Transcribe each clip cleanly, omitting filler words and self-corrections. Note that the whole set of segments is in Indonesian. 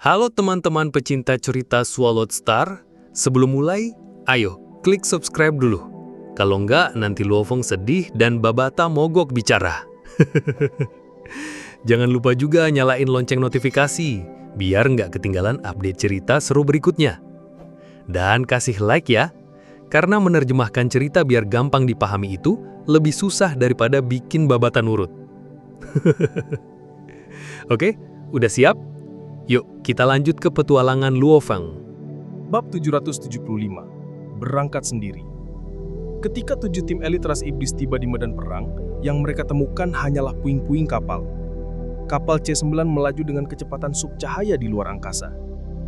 Halo teman-teman pecinta cerita Swallowed Star. Sebelum mulai, ayo klik subscribe dulu. Kalau enggak, nanti Luofeng sedih dan Babata mogok bicara. Jangan lupa juga nyalain lonceng notifikasi, biar nggak ketinggalan update cerita seru berikutnya. Dan kasih like ya, karena menerjemahkan cerita biar gampang dipahami itu lebih susah daripada bikin Babata nurut. Oke, udah siap? Yuk, kita lanjut ke petualangan Luofeng. Bab 775, Berangkat Sendiri. Ketika 7 tim elit ras iblis tiba di medan perang, yang mereka temukan hanyalah puing-puing kapal. Kapal C9 melaju dengan kecepatan subcahaya di luar angkasa.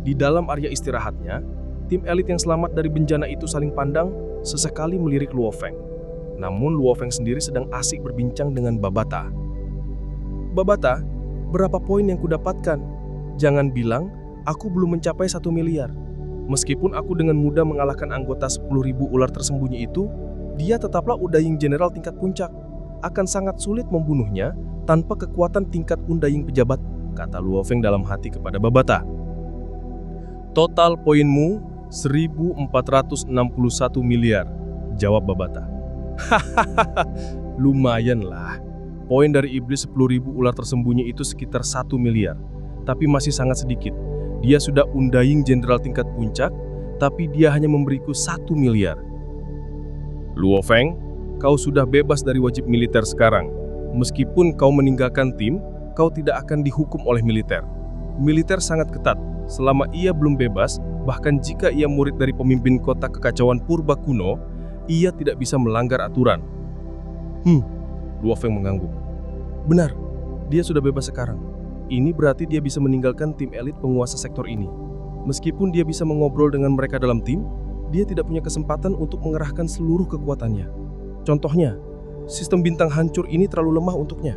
Di dalam area istirahatnya, tim elit yang selamat dari bencana itu saling pandang, sesekali melirik Luofeng. Namun Luofeng sendiri sedang asik berbincang dengan Babata. "Babata, berapa poin yang kudapatkan? Jangan bilang, aku belum mencapai 1 miliar. Meskipun aku dengan mudah mengalahkan anggota 10.000 ular tersembunyi itu, dia tetaplah Undaying Jenderal tingkat puncak. Akan sangat sulit membunuhnya tanpa kekuatan tingkat Undaying pejabat," kata Luofeng dalam hati kepada Babata. "Total poinmu 1.461 miliar, jawab Babata. "Hahaha, lumayanlah. Poin dari iblis 10.000 ular tersembunyi itu sekitar 1 miliar. Tapi masih sangat sedikit. Dia sudah Undaying Jenderal tingkat puncak, tapi dia hanya memberiku 1 miliar. Luofeng, kau sudah bebas dari wajib militer sekarang. Meskipun kau meninggalkan tim, kau tidak akan dihukum oleh militer. Militer sangat ketat. Selama ia belum bebas, bahkan jika ia murid dari pemimpin kota kekacauan purba kuno, ia tidak bisa melanggar aturan." Luofeng mengangguk. "Benar, dia sudah bebas sekarang. Ini berarti dia bisa meninggalkan tim elit penguasa sektor ini. Meskipun dia bisa mengobrol dengan mereka dalam tim, dia tidak punya kesempatan untuk mengerahkan seluruh kekuatannya. Contohnya, sistem bintang hancur ini terlalu lemah untuknya."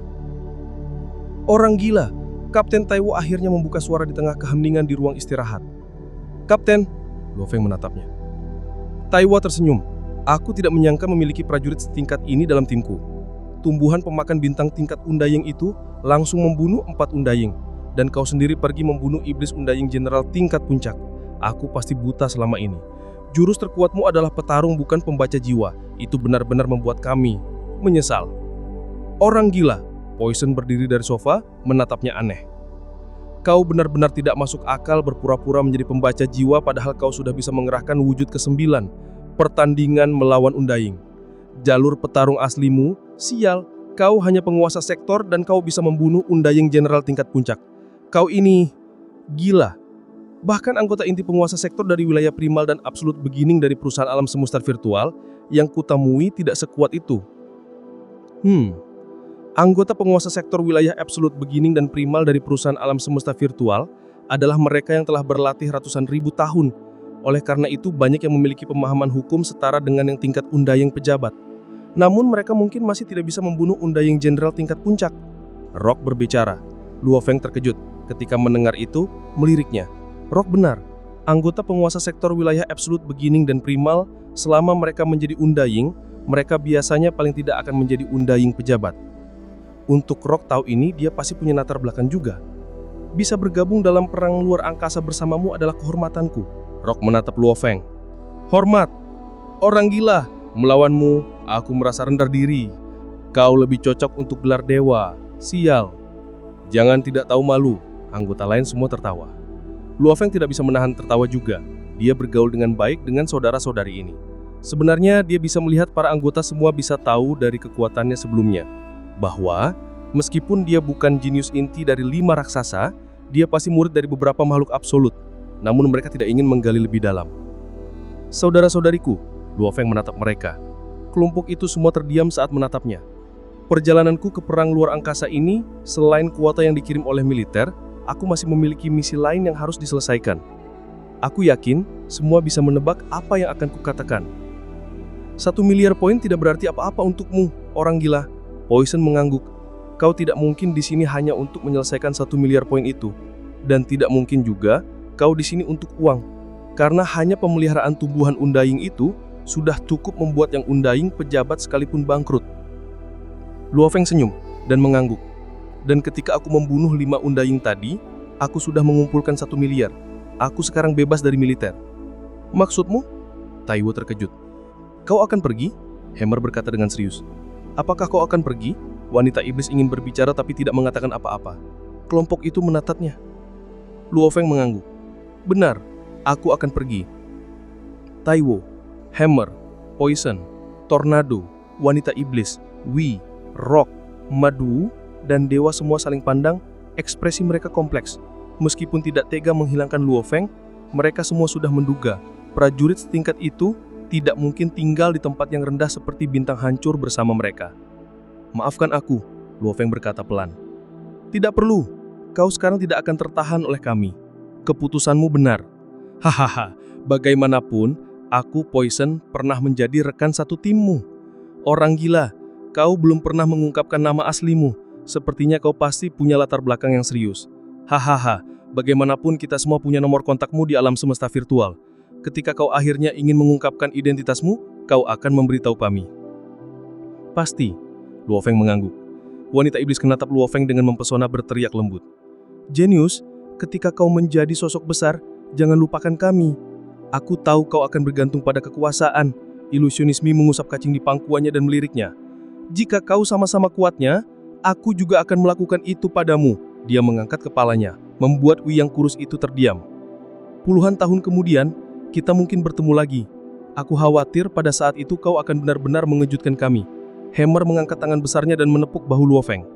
"Orang gila!" Kapten Taiwo akhirnya membuka suara di tengah keheningan di ruang istirahat. "Kapten," Luofeng menatapnya. Taiwo tersenyum. "Aku tidak menyangka memiliki prajurit setingkat ini dalam timku. Tumbuhan pemakan bintang tingkat Undaying itu langsung membunuh 4 Undaying, dan kau sendiri pergi membunuh iblis Undaying Jenderal tingkat puncak. Aku pasti buta selama ini. Jurus terkuatmu adalah petarung, bukan pembaca jiwa. Itu benar-benar membuat kami menyesal." "Orang gila!" Poison berdiri dari sofa, menatapnya aneh. "Kau benar-benar tidak masuk akal berpura-pura menjadi pembaca jiwa padahal kau sudah bisa mengerahkan wujud ke-9, pertandingan melawan Undaying. Jalur petarung aslimu, sial, kau hanya penguasa sektor dan kau bisa membunuh Undaying Jenderal tingkat puncak. Kau ini gila. Bahkan anggota inti penguasa sektor dari wilayah primal dan absolute beginning dari perusahaan alam semesta virtual yang kutemui tidak sekuat itu." Anggota penguasa sektor wilayah absolute beginning dan primal dari perusahaan alam semesta virtual adalah mereka yang telah berlatih ratusan ribu tahun. Oleh karena itu banyak yang memiliki pemahaman hukum setara dengan yang tingkat Undaying pejabat. Namun mereka mungkin masih tidak bisa membunuh Undaying Jenderal tingkat puncak. Rock berbicara. Luofeng terkejut ketika mendengar itu, meliriknya. Rock benar. Anggota penguasa sektor wilayah absolute beginning dan primal, selama mereka menjadi Undaying, mereka biasanya paling tidak akan menjadi Undaying pejabat. Untuk Rock tahu ini, dia pasti punya latar belakang juga. "Bisa bergabung dalam perang luar angkasa bersamamu adalah kehormatanku." Rock menatap Luofeng. "Hormat? Orang gila! Melawanmu, aku merasa rendah diri. Kau lebih cocok untuk gelar dewa. Sial." "Jangan tidak tahu malu." Anggota lain semua tertawa. Luofeng tidak bisa menahan tertawa juga. Dia bergaul dengan baik dengan saudara-saudari ini. Sebenarnya dia bisa melihat para anggota semua bisa tahu dari kekuatannya sebelumnya, bahwa meskipun dia bukan jenius inti dari 5 raksasa, dia pasti murid dari beberapa makhluk absolut. Namun mereka tidak ingin menggali lebih dalam. "Saudara-saudariku," Luofeng menatap mereka. Kelompok itu semua terdiam saat menatapnya. "Perjalananku ke perang luar angkasa ini, selain kuota yang dikirim oleh militer, aku masih memiliki misi lain yang harus diselesaikan. Aku yakin semua bisa menebak apa yang akan kukatakan." 1 miliar poin tidak berarti apa-apa untukmu, orang gila." Poison mengangguk. "Kau tidak mungkin di sini hanya untuk menyelesaikan 1 miliar poin itu. Dan tidak mungkin juga kau di sini untuk uang. Karena hanya pemeliharaan tumbuhan Undaying itu sudah cukup membuat yang Undaying pejabat sekalipun bangkrut." Luofeng senyum dan mengangguk. "Dan ketika aku membunuh 5 Undaying tadi, Aku sudah mengumpulkan 1 miliar. Aku sekarang bebas dari militer. Maksudmu? Taiwo terkejut. Kau akan pergi? Hammer berkata dengan serius. Apakah kau akan pergi? Wanita iblis ingin berbicara tapi tidak mengatakan apa-apa. Kelompok itu menatapnya. Luo Feng mengangguk. Benar, aku akan pergi. Taiwo, Hammer, Poison, Tornado, Wanita Iblis, Wei, Rock, Madu, dan Dewa semua saling pandang. Ekspresi mereka kompleks. Meskipun tidak tega menghilangkan Luo Feng, mereka semua sudah menduga prajurit setingkat itu tidak mungkin tinggal di tempat yang rendah seperti bintang hancur bersama mereka. Maafkan aku, Luo Feng berkata pelan. Tidak perlu, kau sekarang tidak akan tertahan oleh kami. Keputusanmu benar. Hahaha, bagaimanapun, aku Poison pernah menjadi rekan satu timmu. Orang gila, kau belum pernah mengungkapkan nama aslimu. Sepertinya kau pasti punya latar belakang yang serius. Hahaha, bagaimanapun kita semua punya nomor kontakmu di alam semesta virtual. Ketika kau akhirnya ingin mengungkapkan identitasmu, kau akan memberitahu kami. Pasti, Luo Feng mengangguk. Wanita iblis menatap Luo Feng dengan mempesona berteriak lembut. Genius, ketika kau menjadi sosok besar, jangan lupakan kami. Aku tahu kau akan bergantung pada kekuasaan. Ilusionisme mengusap kacing di pangkuannya dan meliriknya. Jika kau sama-sama kuatnya, aku juga akan melakukan itu padamu. Dia mengangkat kepalanya, membuat Wei yang kurus itu terdiam. Puluhan tahun kemudian, kita mungkin bertemu lagi. Aku khawatir pada saat itu kau akan benar-benar mengejutkan kami. Hammer mengangkat tangan besarnya dan menepuk bahu Luo Feng.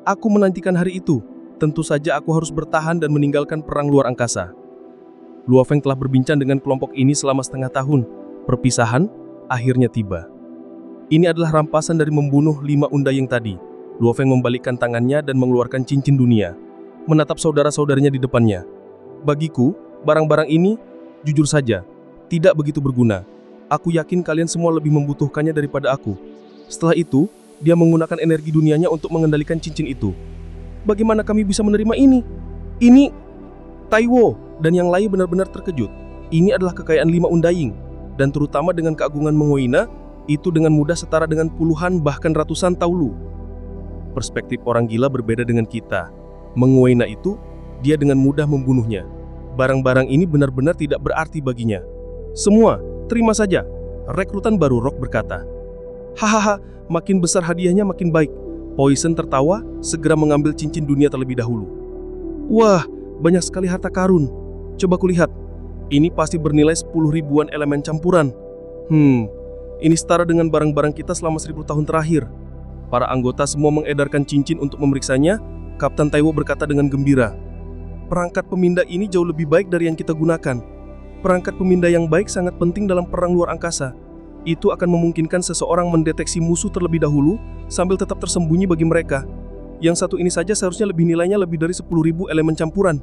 Aku menantikan hari itu. Tentu saja aku harus bertahan dan meninggalkan perang luar angkasa. Luo Feng telah berbincang dengan kelompok ini selama setengah tahun. Perpisahan akhirnya tiba. Ini adalah rampasan dari membunuh 5 undaying tadi. Luo Feng membalikkan tangannya dan mengeluarkan cincin dunia, menatap saudara-saudaranya di depannya. Bagiku, barang-barang ini, jujur saja, tidak begitu berguna. Aku yakin kalian semua lebih membutuhkannya daripada aku. Setelah itu, dia menggunakan energi dunianya untuk mengendalikan cincin itu. Bagaimana kami bisa menerima ini? Ini... Taiwo dan yang lain benar-benar terkejut. Ini adalah kekayaan 5 undaying, dan terutama dengan keagungan Mengoina, itu dengan mudah setara dengan puluhan bahkan ratusan taulu. Perspektif orang gila berbeda dengan kita. Mengoina itu, dia dengan mudah membunuhnya. Barang-barang ini benar-benar tidak berarti baginya. Semua, terima saja. Rekrutan baru, Rock berkata. Hahaha, makin besar hadiahnya makin baik. Poison tertawa, segera mengambil cincin dunia terlebih dahulu. Wah, banyak sekali harta karun. Coba kulihat. Ini pasti bernilai 10 ribuan elemen campuran. Ini setara dengan barang-barang kita selama 1000 tahun terakhir. Para anggota semua mengedarkan cincin untuk memeriksanya. Kapten Taiwo berkata dengan gembira. Perangkat pemindah ini jauh lebih baik dari yang kita gunakan. Perangkat pemindah yang baik sangat penting dalam perang luar angkasa. Itu akan memungkinkan seseorang mendeteksi musuh terlebih dahulu sambil tetap tersembunyi bagi mereka. Yang satu ini saja seharusnya lebih nilainya lebih dari 10.000 elemen campuran.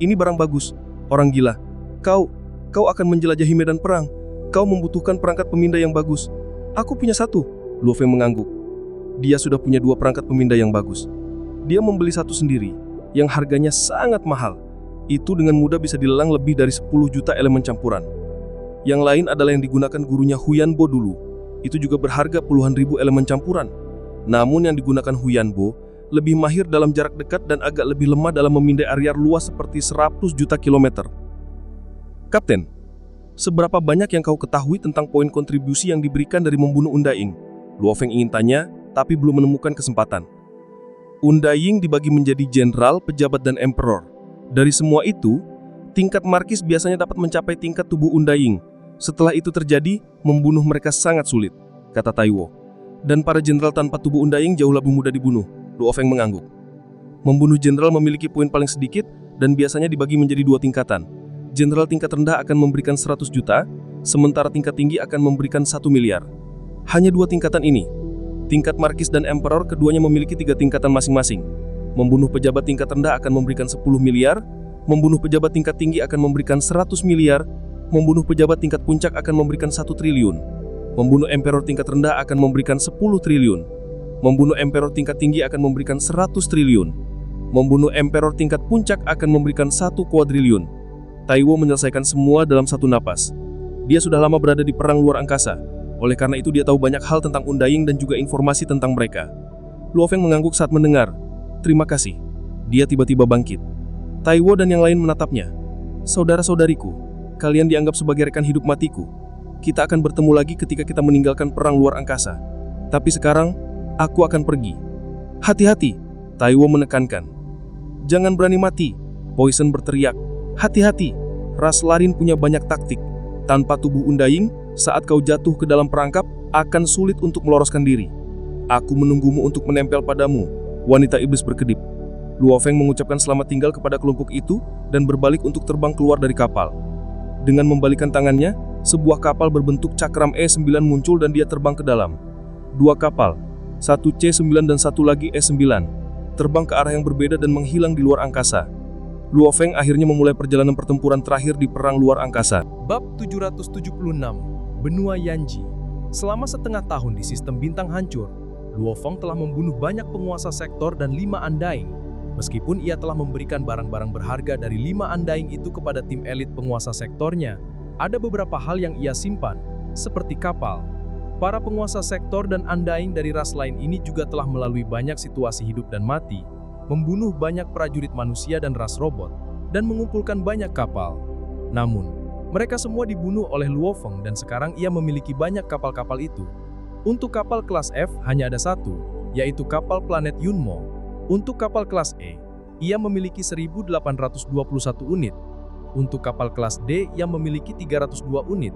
Ini barang bagus. Orang gila. Kau akan menjelajahi medan perang. Kau membutuhkan perangkat pemindah yang bagus. Aku punya satu. Luo Feng mengangguk. Dia sudah punya 2 perangkat pemindah yang bagus. Dia membeli satu sendiri, yang harganya sangat mahal. Itu dengan mudah bisa dilelang lebih dari 10 juta elemen campuran. Yang lain adalah yang digunakan gurunya Huyanbo dulu. Itu juga berharga puluhan ribu elemen campuran. Namun yang digunakan Huyanbo lebih mahir dalam jarak dekat dan agak lebih lemah dalam memindai area luas seperti 100 juta kilometer. Kapten, seberapa banyak yang kau ketahui tentang poin kontribusi yang diberikan dari membunuh Undaying? Luo Feng ingin tanya, tapi belum menemukan kesempatan. Undaying dibagi menjadi jenderal, pejabat, dan emperor. Dari semua itu, tingkat markis biasanya dapat mencapai tingkat tubuh Undaying. Setelah itu terjadi, membunuh mereka sangat sulit, kata Taiwo. Dan para jenderal tanpa tubuh Undaying jauh lebih mudah dibunuh. Luo Feng mengangguk. Membunuh jenderal memiliki poin paling sedikit dan biasanya dibagi menjadi 2 tingkatan. Jenderal tingkat rendah akan memberikan 100 juta, sementara tingkat tinggi akan memberikan 1 miliar. Hanya 2 tingkatan ini. Tingkat markis dan emperor keduanya memiliki 3 tingkatan masing-masing. Membunuh pejabat tingkat rendah akan memberikan 10 miliar, membunuh pejabat tingkat tinggi akan memberikan 100 miliar, membunuh pejabat tingkat puncak akan memberikan 1 triliun. Membunuh emperor tingkat rendah akan memberikan 10 triliun. Membunuh emperor tingkat tinggi akan memberikan 100 triliun. Membunuh emperor tingkat puncak akan memberikan 1 kuadriliun. Taiwo menyelesaikan semua dalam satu napas. Dia sudah lama berada di perang luar angkasa. Oleh karena itu dia tahu banyak hal tentang Undaying dan juga informasi tentang mereka. Luo Feng mengangguk saat mendengar. Terima kasih. Dia tiba-tiba bangkit. Taiwo dan yang lain menatapnya. Saudara-saudariku, kalian dianggap sebagai rekan hidup matiku. Kita akan bertemu lagi ketika kita meninggalkan perang luar angkasa. Tapi sekarang, aku akan pergi. Hati-hati, Taiwo menekankan. Jangan berani mati, Poison berteriak. Hati-hati, Raslarin punya banyak taktik. Tanpa tubuh Undying, saat kau jatuh ke dalam perangkap, akan sulit untuk meloloskan diri. Aku menunggumu untuk menempel padamu, wanita iblis berkedip. Luo Feng mengucapkan selamat tinggal kepada kelompok itu dan berbalik untuk terbang keluar dari kapal. Dengan membalikkan tangannya, sebuah kapal berbentuk cakram E9 muncul dan dia terbang ke dalam. Dua kapal, satu C9 dan satu lagi E9, terbang ke arah yang berbeda dan menghilang di luar angkasa. Luo Feng akhirnya memulai perjalanan pertempuran terakhir di perang luar angkasa. Bab 776, Benua Yanji. Selama setengah tahun di sistem bintang hancur, Luo Feng telah membunuh banyak penguasa sektor dan 5 Undying. Meskipun ia telah memberikan barang-barang berharga dari 5 Undying itu kepada tim elit penguasa sektornya, ada beberapa hal yang ia simpan, seperti kapal. Para penguasa sektor dan Undying dari ras lain ini juga telah melalui banyak situasi hidup dan mati, membunuh banyak prajurit manusia dan ras robot, dan mengumpulkan banyak kapal. Namun, mereka semua dibunuh oleh Luo Feng dan sekarang ia memiliki banyak kapal-kapal itu. Untuk kapal kelas F hanya ada satu, yaitu kapal planet Yunmo. Untuk kapal kelas E, ia memiliki 1.821 unit. Untuk kapal kelas D, ia memiliki 302 unit.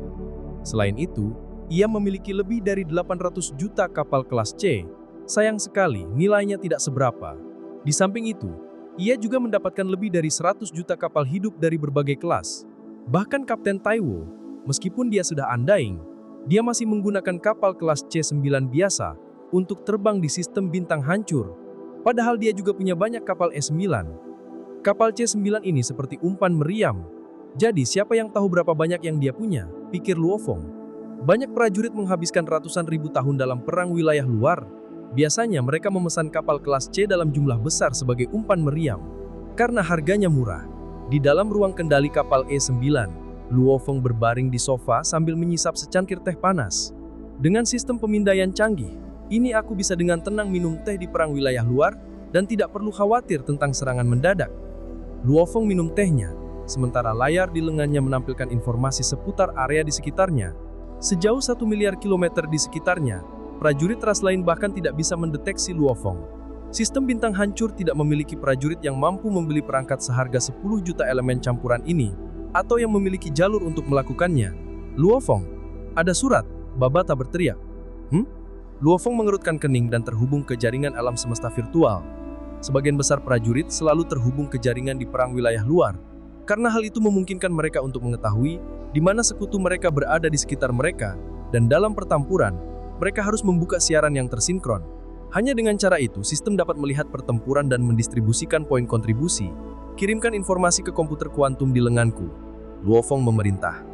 Selain itu, ia memiliki lebih dari 800 juta kapal kelas C. Sayang sekali, nilainya tidak seberapa. Di samping itu, ia juga mendapatkan lebih dari 100 juta kapal hidup dari berbagai kelas. Bahkan Kapten Taiwo, meskipun dia sudah Undying, dia masih menggunakan kapal kelas C9 biasa untuk terbang di sistem bintang hancur. Padahal dia juga punya banyak kapal E9. Kapal C9 ini seperti umpan meriam. Jadi siapa yang tahu berapa banyak yang dia punya, pikir Luo Feng. Banyak prajurit menghabiskan ratusan ribu tahun dalam perang wilayah luar. Biasanya mereka memesan kapal kelas C dalam jumlah besar sebagai umpan meriam. Karena harganya murah. Di dalam ruang kendali kapal E9, Luo Feng berbaring di sofa sambil menyisap secangkir teh panas. Dengan sistem pemindaian canggih, ini aku bisa dengan tenang minum teh di perang wilayah luar dan tidak perlu khawatir tentang serangan mendadak. Luo Feng minum tehnya, sementara layar di lengannya menampilkan informasi seputar area di sekitarnya. Sejauh 1 miliar kilometer di sekitarnya, prajurit ras lain bahkan tidak bisa mendeteksi Luo Feng. Sistem bintang hancur tidak memiliki prajurit yang mampu membeli perangkat seharga 10 juta elemen campuran ini, atau yang memiliki jalur untuk melakukannya. Luo Feng, ada surat, Babata berteriak. Luo Feng mengerutkan kening dan terhubung ke jaringan alam semesta virtual. Sebagian besar prajurit selalu terhubung ke jaringan di perang wilayah luar, karena hal itu memungkinkan mereka untuk mengetahui di mana sekutu mereka berada di sekitar mereka, dan dalam pertempuran, mereka harus membuka siaran yang tersinkron. Hanya dengan cara itu, sistem dapat melihat pertempuran dan mendistribusikan poin kontribusi. Kirimkan informasi ke komputer kuantum di lenganku. Luo Feng memerintah.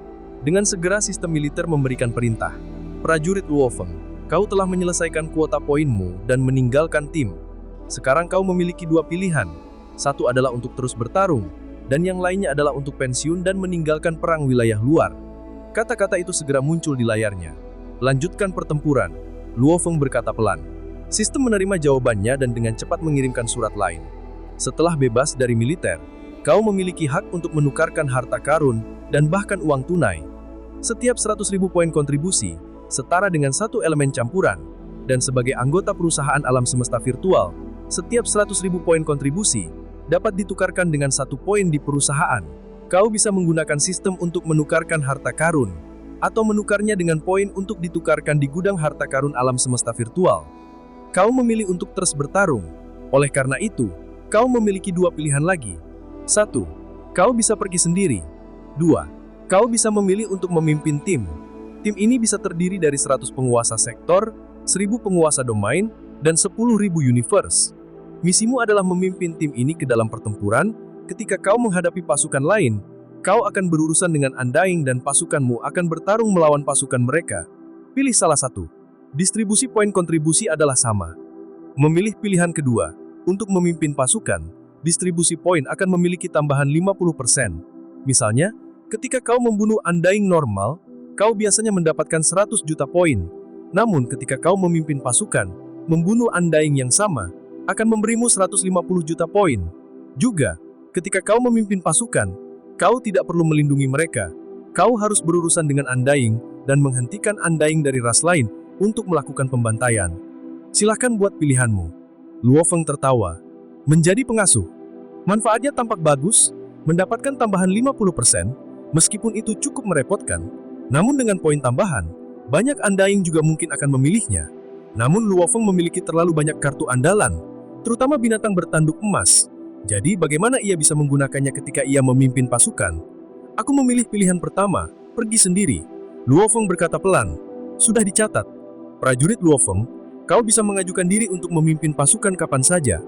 Dengan segera sistem militer memberikan perintah. Prajurit Luo Feng, kau telah menyelesaikan kuota poinmu dan meninggalkan tim. Sekarang kau memiliki 2 pilihan. Satu adalah untuk terus bertarung, dan yang lainnya adalah untuk pensiun dan meninggalkan perang wilayah luar. Kata-kata itu segera muncul di layarnya. Lanjutkan pertempuran, Luo Feng berkata pelan. Sistem menerima jawabannya dan dengan cepat mengirimkan surat lain. Setelah bebas dari militer, kau memiliki hak untuk menukarkan harta karun dan bahkan uang tunai. Setiap 100.000 poin kontribusi, setara dengan 1 elemen campuran, dan sebagai anggota perusahaan alam semesta virtual, setiap 100.000 poin kontribusi dapat ditukarkan dengan 1 poin di perusahaan. Kau bisa menggunakan sistem untuk menukarkan harta karun, atau menukarnya dengan poin untuk ditukarkan di gudang harta karun alam semesta virtual. Kau memilih untuk terus bertarung, oleh karena itu, kau memiliki 2 pilihan lagi. 1. Kau bisa pergi sendiri. 2. Kau bisa memilih untuk memimpin tim. Tim ini bisa terdiri dari 100 penguasa sektor, 1000 penguasa domain, dan 10.000 universe. Misimu adalah memimpin tim ini ke dalam pertempuran. Ketika kau menghadapi pasukan lain, kau akan berurusan dengan Undying dan pasukanmu akan bertarung melawan pasukan mereka. Pilih salah satu. Distribusi poin kontribusi adalah sama. Memilih pilihan kedua, untuk memimpin pasukan, distribusi poin akan memiliki tambahan 50%. Misalnya, ketika kau membunuh Undying normal, kau biasanya mendapatkan 100 juta poin. Namun ketika kau memimpin pasukan, membunuh Undying yang sama, akan memberimu 150 juta poin. Juga, Ketika kau memimpin pasukan, kau tidak perlu melindungi mereka. Kau harus berurusan dengan Undying dan menghentikan Undying dari ras lain untuk melakukan pembantaian. Silahkan buat pilihanmu. Luo Feng tertawa. Menjadi pengasuh. Manfaatnya tampak bagus, mendapatkan tambahan 50%, meskipun itu cukup merepotkan. Namun dengan poin tambahan, banyak Undying juga mungkin akan memilihnya. Namun Luo Feng memiliki terlalu banyak kartu andalan, terutama binatang bertanduk emas. Jadi bagaimana ia bisa menggunakannya ketika ia memimpin pasukan? Aku memilih pilihan pertama, pergi sendiri. Luo Feng berkata pelan. Sudah dicatat. Prajurit Luo Feng, kau bisa mengajukan diri untuk memimpin pasukan kapan saja.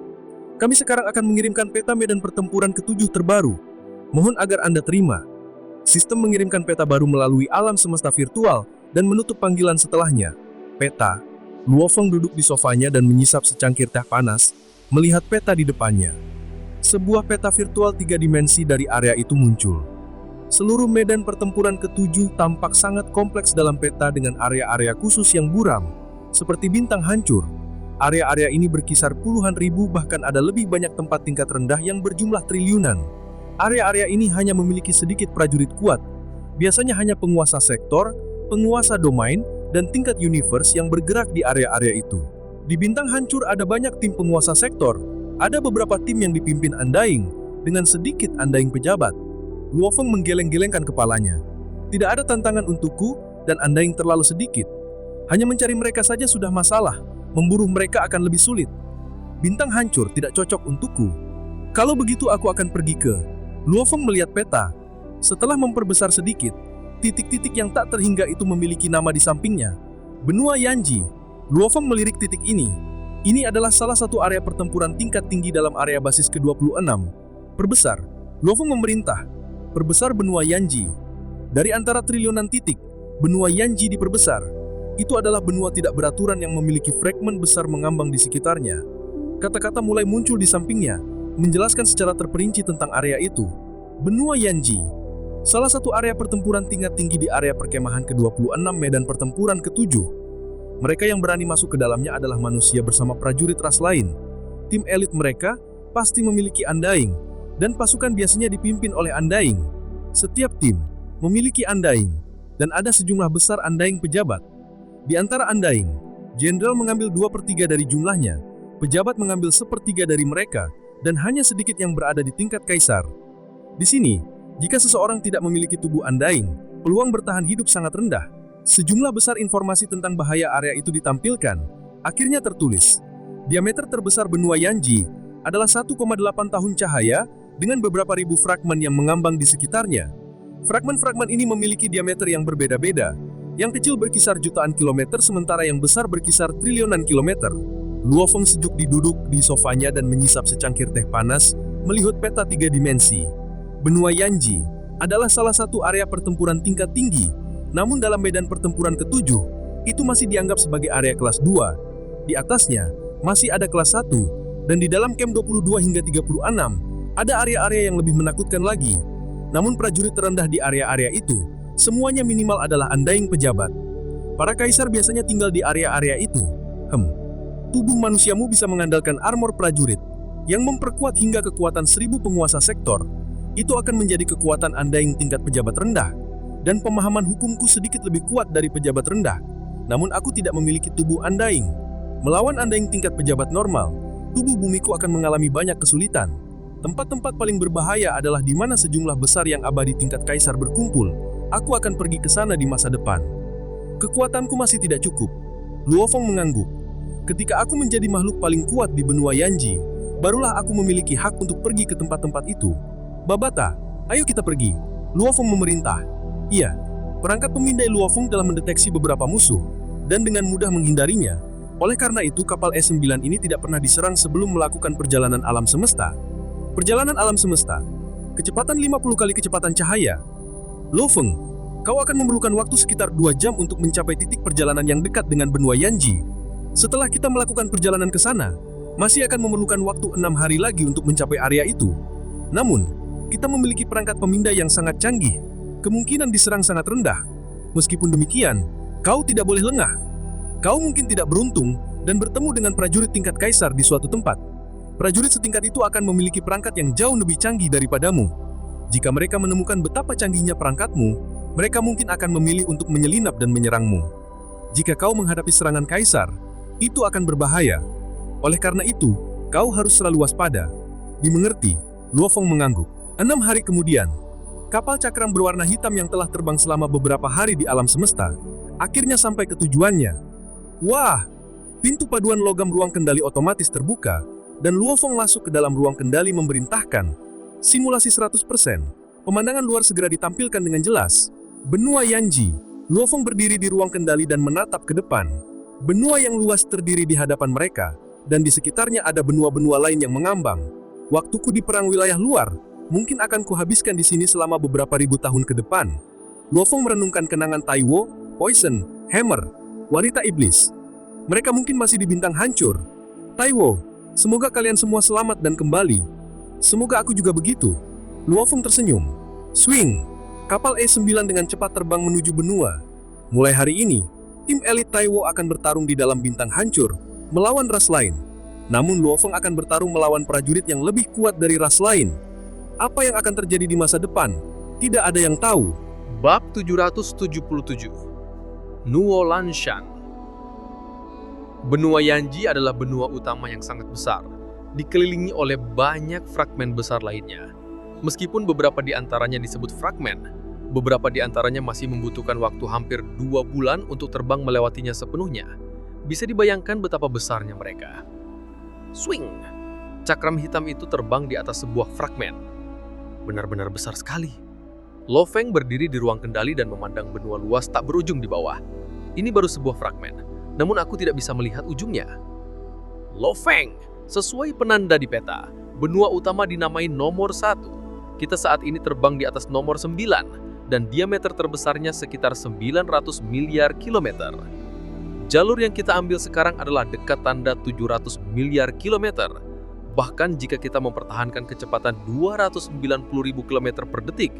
Kami sekarang akan mengirimkan peta medan pertempuran ke-7 terbaru. Mohon agar Anda terima. Sistem mengirimkan peta baru melalui alam semesta virtual dan menutup panggilan setelahnya. Peta. Luo Feng duduk di sofanya dan menyisap secangkir teh panas, melihat peta di depannya. Sebuah peta virtual 3 dimensi dari area itu muncul. Seluruh medan pertempuran ke-7 tampak sangat kompleks dalam peta dengan area-area khusus yang buram, seperti bintang hancur. Area-area ini berkisar puluhan ribu, bahkan ada lebih banyak tempat tingkat rendah yang berjumlah triliunan. Area-area ini hanya memiliki sedikit prajurit kuat, biasanya hanya penguasa sektor, penguasa domain, dan tingkat universe yang bergerak di area-area itu. Di bintang hancur ada banyak tim penguasa sektor, ada beberapa tim yang dipimpin Undying, dengan sedikit Undying pejabat. Luo Feng menggeleng-gelengkan kepalanya. Tidak ada tantangan untukku, dan Undying terlalu sedikit. Hanya mencari mereka saja sudah masalah, memburu mereka akan lebih sulit. Bintang hancur tidak cocok untukku. Kalau begitu aku akan pergi ke... Luo Feng melihat peta. Setelah memperbesar sedikit, titik-titik yang tak terhingga itu memiliki nama di sampingnya. Benua Yanji. Luo Feng melirik titik ini. Ini adalah salah satu area pertempuran tingkat tinggi dalam area basis ke-26. Perbesar. Luo Feng memerintah. Perbesar benua Yanji. Dari antara triliunan titik, benua Yanji diperbesar. Itu adalah benua tidak beraturan yang memiliki fragmen besar mengambang di sekitarnya. Kata-kata mulai muncul di sampingnya, menjelaskan secara terperinci tentang area itu. Benua Yanji. Salah satu area pertempuran tingkat tinggi di area perkemahan ke-26 medan pertempuran ke-7. Mereka yang berani masuk ke dalamnya adalah manusia bersama prajurit ras lain. Tim elit mereka pasti memiliki Undying, dan pasukan biasanya dipimpin oleh Undying. Setiap tim memiliki Undying, dan ada sejumlah besar Undying pejabat. Di antara Undying, jenderal mengambil 2/3 dari jumlahnya, pejabat mengambil 1/3 dari mereka, dan hanya sedikit yang berada di tingkat kaisar. Di sini, jika seseorang tidak memiliki tubuh Undying, peluang bertahan hidup sangat rendah. Sejumlah besar informasi tentang bahaya area itu ditampilkan. Akhirnya tertulis, diameter terbesar benua Yanji adalah 1,8 tahun cahaya dengan beberapa ribu fragmen yang mengambang di sekitarnya. Fragmen-fragmen ini memiliki diameter yang berbeda-beda. Yang kecil berkisar jutaan kilometer sementara yang besar berkisar triliunan kilometer. Luo Feng sejuk diduduk di sofanya dan menyisap secangkir teh panas, melihat peta 3 dimensi. Benua Yanji adalah salah satu area pertempuran tingkat tinggi, namun dalam medan pertempuran ke-7, itu masih dianggap sebagai area kelas 2. Di atasnya, masih ada kelas 1, dan di dalam camp 22 hingga 36, ada area-area yang lebih menakutkan lagi. Namun prajurit terendah di area-area itu, semuanya minimal adalah Undying pejabat. Para kaisar biasanya tinggal di area-area itu. Tubuh manusiamu bisa mengandalkan armor prajurit, yang memperkuat hingga kekuatan 1000 penguasa sektor. Itu akan menjadi kekuatan Undying tingkat pejabat rendah. Dan pemahaman hukumku sedikit lebih kuat dari pejabat rendah. Namun aku tidak memiliki tubuh Undying. Melawan Undying tingkat pejabat normal, tubuh bumiku akan mengalami banyak kesulitan. Tempat-tempat paling berbahaya adalah di mana sejumlah besar yang abadi tingkat kaisar berkumpul. Aku akan pergi ke sana di masa depan. Kekuatanku masih tidak cukup. Luo Feng mengangguk. Ketika aku menjadi makhluk paling kuat di benua Yanji, barulah aku memiliki hak untuk pergi ke tempat-tempat itu. Babata, ayo kita pergi. Luo Feng memerintah. Iya, perangkat pemindai Luo Feng telah mendeteksi beberapa musuh, dan dengan mudah menghindarinya. Oleh karena itu kapal S9 ini tidak pernah diserang sebelum melakukan perjalanan alam semesta. Perjalanan alam semesta. Kecepatan 50 kali kecepatan cahaya. Luo Feng, kau akan memerlukan waktu sekitar 2 jam untuk mencapai titik perjalanan yang dekat dengan benua Yanji. Setelah kita melakukan perjalanan ke sana, masih akan memerlukan waktu 6 hari lagi untuk mencapai area itu. Namun, kita memiliki perangkat pemindai yang sangat canggih. Kemungkinan diserang sangat rendah. Meskipun demikian, kau tidak boleh lengah. Kau mungkin tidak beruntung dan bertemu dengan prajurit tingkat kaisar di suatu tempat. Prajurit setingkat itu akan memiliki perangkat yang jauh lebih canggih daripadamu. Jika mereka menemukan betapa canggihnya perangkatmu, mereka mungkin akan memilih untuk menyelinap dan menyerangmu. Jika kau menghadapi serangan kaisar, itu akan berbahaya. Oleh karena itu, kau harus selalu waspada. Dimengerti, Luo Feng mengangguk. 6 hari kemudian, kapal cakram berwarna hitam yang telah terbang selama beberapa hari di alam semesta, akhirnya sampai ke tujuannya. Wah! Pintu paduan logam ruang kendali otomatis terbuka, dan Luo Feng masuk ke dalam ruang kendali memerintahkan. Simulasi 100%. Pemandangan luar segera ditampilkan dengan jelas. Benua Yanji. Luo Feng berdiri di ruang kendali dan menatap ke depan. Benua yang luas terdiri di hadapan mereka, dan di sekitarnya ada benua-benua lain yang mengambang. Waktuku di perang wilayah luar, mungkin akan kuhabiskan di sini selama beberapa ribu tahun ke depan. Luo Feng merenungkan kenangan Taiwo, Poison, Hammer, wanita iblis. Mereka mungkin masih di bintang hancur. Taiwo, semoga kalian semua selamat dan kembali. Semoga aku juga begitu. Luo Feng tersenyum. Swing! Kapal E9 dengan cepat terbang menuju benua. Mulai hari ini, tim elit Taiwo akan bertarung di dalam bintang hancur, melawan ras lain. Namun Luo Feng akan bertarung melawan prajurit yang lebih kuat dari ras lain. Apa yang akan terjadi di masa depan? Tidak ada yang tahu. Bab 777. Nuo Lanshan. Benua Yanji adalah benua utama yang sangat besar, dikelilingi oleh banyak fragmen besar lainnya. Meskipun beberapa di antaranya disebut fragmen, beberapa di antaranya masih membutuhkan waktu hampir 2 bulan untuk terbang melewatinya sepenuhnya. Bisa dibayangkan betapa besarnya mereka. Swing! Cakram hitam itu terbang di atas sebuah fragmen. Benar-benar besar sekali. Luo Feng berdiri di ruang kendali dan memandang benua luas tak berujung di bawah. Ini baru sebuah fragmen, namun aku tidak bisa melihat ujungnya. Luo Feng, sesuai penanda di peta, benua utama dinamai nomor 1. Kita saat ini terbang di atas nomor 9, dan diameter terbesarnya sekitar 900 miliar kilometer. Jalur yang kita ambil sekarang adalah dekat tanda 700 miliar kilometer. Bahkan jika kita mempertahankan kecepatan 290.000 km per detik,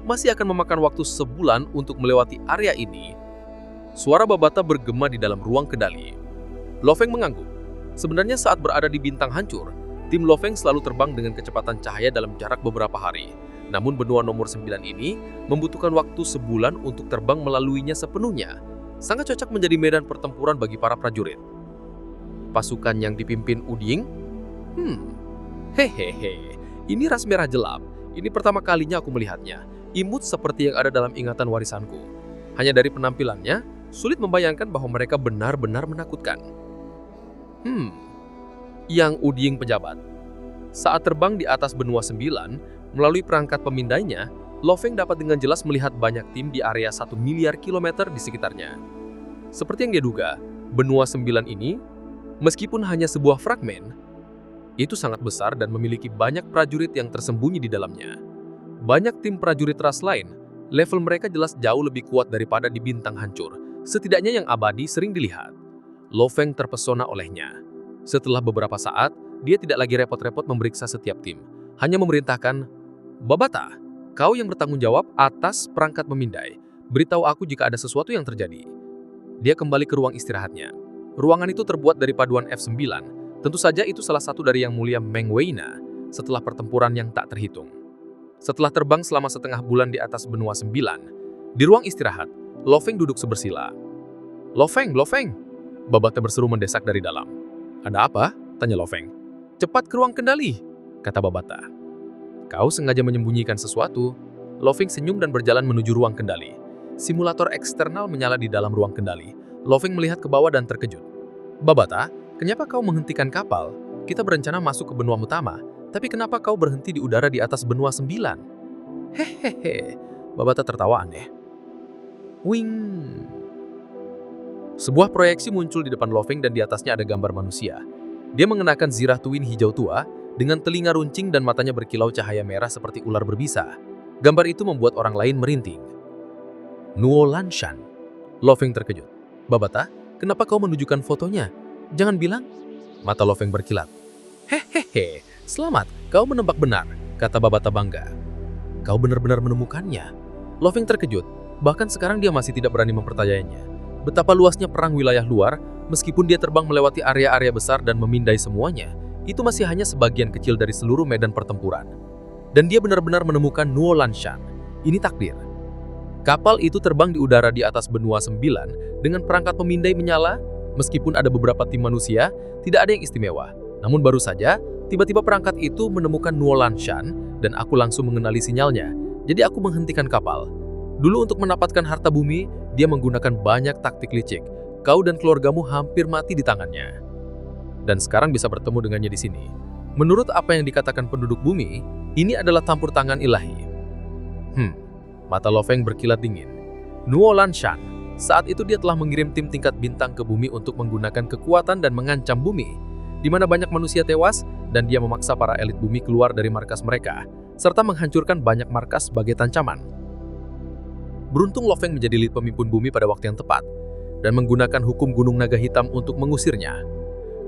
masih akan memakan waktu sebulan untuk melewati area ini. Suara Babata bergema di dalam ruang kendali. Luo Feng mengangguk. Sebenarnya saat berada di bintang hancur, tim Luo Feng selalu terbang dengan kecepatan cahaya dalam jarak beberapa hari. Namun benua nomor 9 ini membutuhkan waktu sebulan untuk terbang melaluinya sepenuhnya. Sangat cocok menjadi medan pertempuran bagi para prajurit. Pasukan yang dipimpin Uding? Hehehe, ini ras merah jelap. Ini pertama kalinya aku melihatnya. Imut seperti yang ada dalam ingatan warisanku. Hanya dari penampilannya, sulit membayangkan bahwa mereka benar-benar menakutkan. Yang Uding pejabat. Saat terbang di atas benua 9, melalui perangkat pemindainya, Luo Feng dapat dengan jelas melihat banyak tim di area 1 miliar kilometer di sekitarnya. Seperti yang dia duga, benua 9 ini, meskipun hanya sebuah fragmen, itu sangat besar dan memiliki banyak prajurit yang tersembunyi di dalamnya. Banyak tim prajurit ras lain, level mereka jelas jauh lebih kuat daripada di bintang hancur. Setidaknya yang abadi sering dilihat. Luo Feng terpesona olehnya. Setelah beberapa saat, dia tidak lagi repot-repot memeriksa setiap tim. Hanya memerintahkan, Babata, kau yang bertanggung jawab atas perangkat memindai. Beritahu aku jika ada sesuatu yang terjadi. Dia kembali ke ruang istirahatnya. Ruangan itu terbuat dari paduan F9. Tentu saja itu salah satu dari Yang Mulia Meng Weina setelah pertempuran yang tak terhitung. Setelah terbang selama setengah bulan di atas benua 9, di ruang istirahat, Luo Feng duduk sebersila. Luo Feng, Babata berseru mendesak dari dalam. Ada apa? Tanya Luo Feng. Cepat ke ruang kendali, kata Babata. Kau sengaja menyembunyikan sesuatu. Luo Feng senyum dan berjalan menuju ruang kendali. Simulator eksternal menyala di dalam ruang kendali. Luo Feng melihat ke bawah dan terkejut. Babata, kenapa kau menghentikan kapal? Kita berencana masuk ke benua utama, tapi kenapa kau berhenti di udara di atas benua 9? Hehehe, Babata tertawa aneh. Wing. Sebuah proyeksi muncul di depan Luo Feng dan di atasnya ada gambar manusia. Dia mengenakan zirah tuin hijau tua, dengan telinga runcing dan matanya berkilau cahaya merah seperti ular berbisa. Gambar itu membuat orang lain merinding. Nuo Lanshan. Luo Feng terkejut. Babata, kenapa kau menunjukkan fotonya? Jangan bilang. Mata Luo Feng berkilat. Hehehe, selamat, kau menebak benar, kata Babata bangga. Kau benar-benar menemukannya. Luo Feng terkejut, bahkan sekarang dia masih tidak berani mempercayainya. Betapa luasnya perang wilayah luar, meskipun dia terbang melewati area-area besar dan memindai semuanya, itu masih hanya sebagian kecil dari seluruh medan pertempuran. Dan dia benar-benar menemukan Nuo Lanshan. Ini takdir. Kapal itu terbang di udara di atas benua 9 dengan perangkat pemindai menyala. Meskipun ada beberapa tim manusia, tidak ada yang istimewa. Namun baru saja, tiba-tiba perangkat itu menemukan Nuo Lanshan dan aku langsung mengenali sinyalnya. Jadi aku menghentikan kapal. Dulu untuk mendapatkan harta bumi, dia menggunakan banyak taktik licik. Kau dan keluargamu hampir mati di tangannya. Dan sekarang bisa bertemu dengannya di sini. Menurut apa yang dikatakan penduduk bumi, ini adalah campur tangan ilahi. Mata Lo Feng berkilat dingin. Nuo Lanshan, saat itu dia telah mengirim tim tingkat bintang ke bumi untuk menggunakan kekuatan dan mengancam bumi, di mana banyak manusia tewas dan dia memaksa para elit bumi keluar dari markas mereka, serta menghancurkan banyak markas sebagai tancaman. Beruntung Lo Feng menjadi lead pemimpin bumi pada waktu yang tepat, dan menggunakan hukum Gunung Naga Hitam untuk mengusirnya.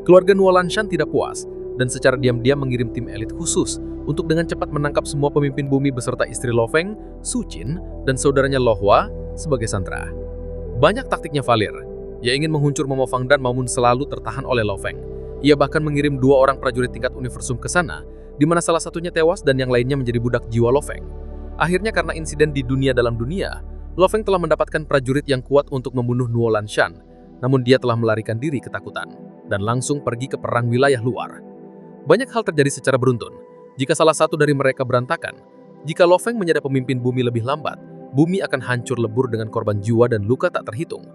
Keluarga Nuo Lanshan tidak puas, dan secara diam-diam mengirim tim elit khusus untuk dengan cepat menangkap semua pemimpin bumi beserta istri Lo Feng, Su Qin, dan saudaranya Lo Hua sebagai sandera. Banyak taktiknya Valir. Ia ingin menghuncur Momo Fang dan namun selalu tertahan oleh Lo Feng. Ia bahkan mengirim 2 orang prajurit tingkat universum ke sana, di mana salah satunya tewas dan yang lainnya menjadi budak jiwa Lo Feng. Akhirnya karena insiden di dunia dalam dunia, Lo Feng telah mendapatkan prajurit yang kuat untuk membunuh Nuo Lanshan, namun dia telah melarikan diri ketakutan dan langsung pergi ke perang wilayah luar. Banyak hal terjadi secara beruntun. Jika salah satu dari mereka berantakan, jika Lo Feng menjadi pemimpin bumi lebih lambat, bumi akan hancur lebur dengan korban jiwa dan luka tak terhitung.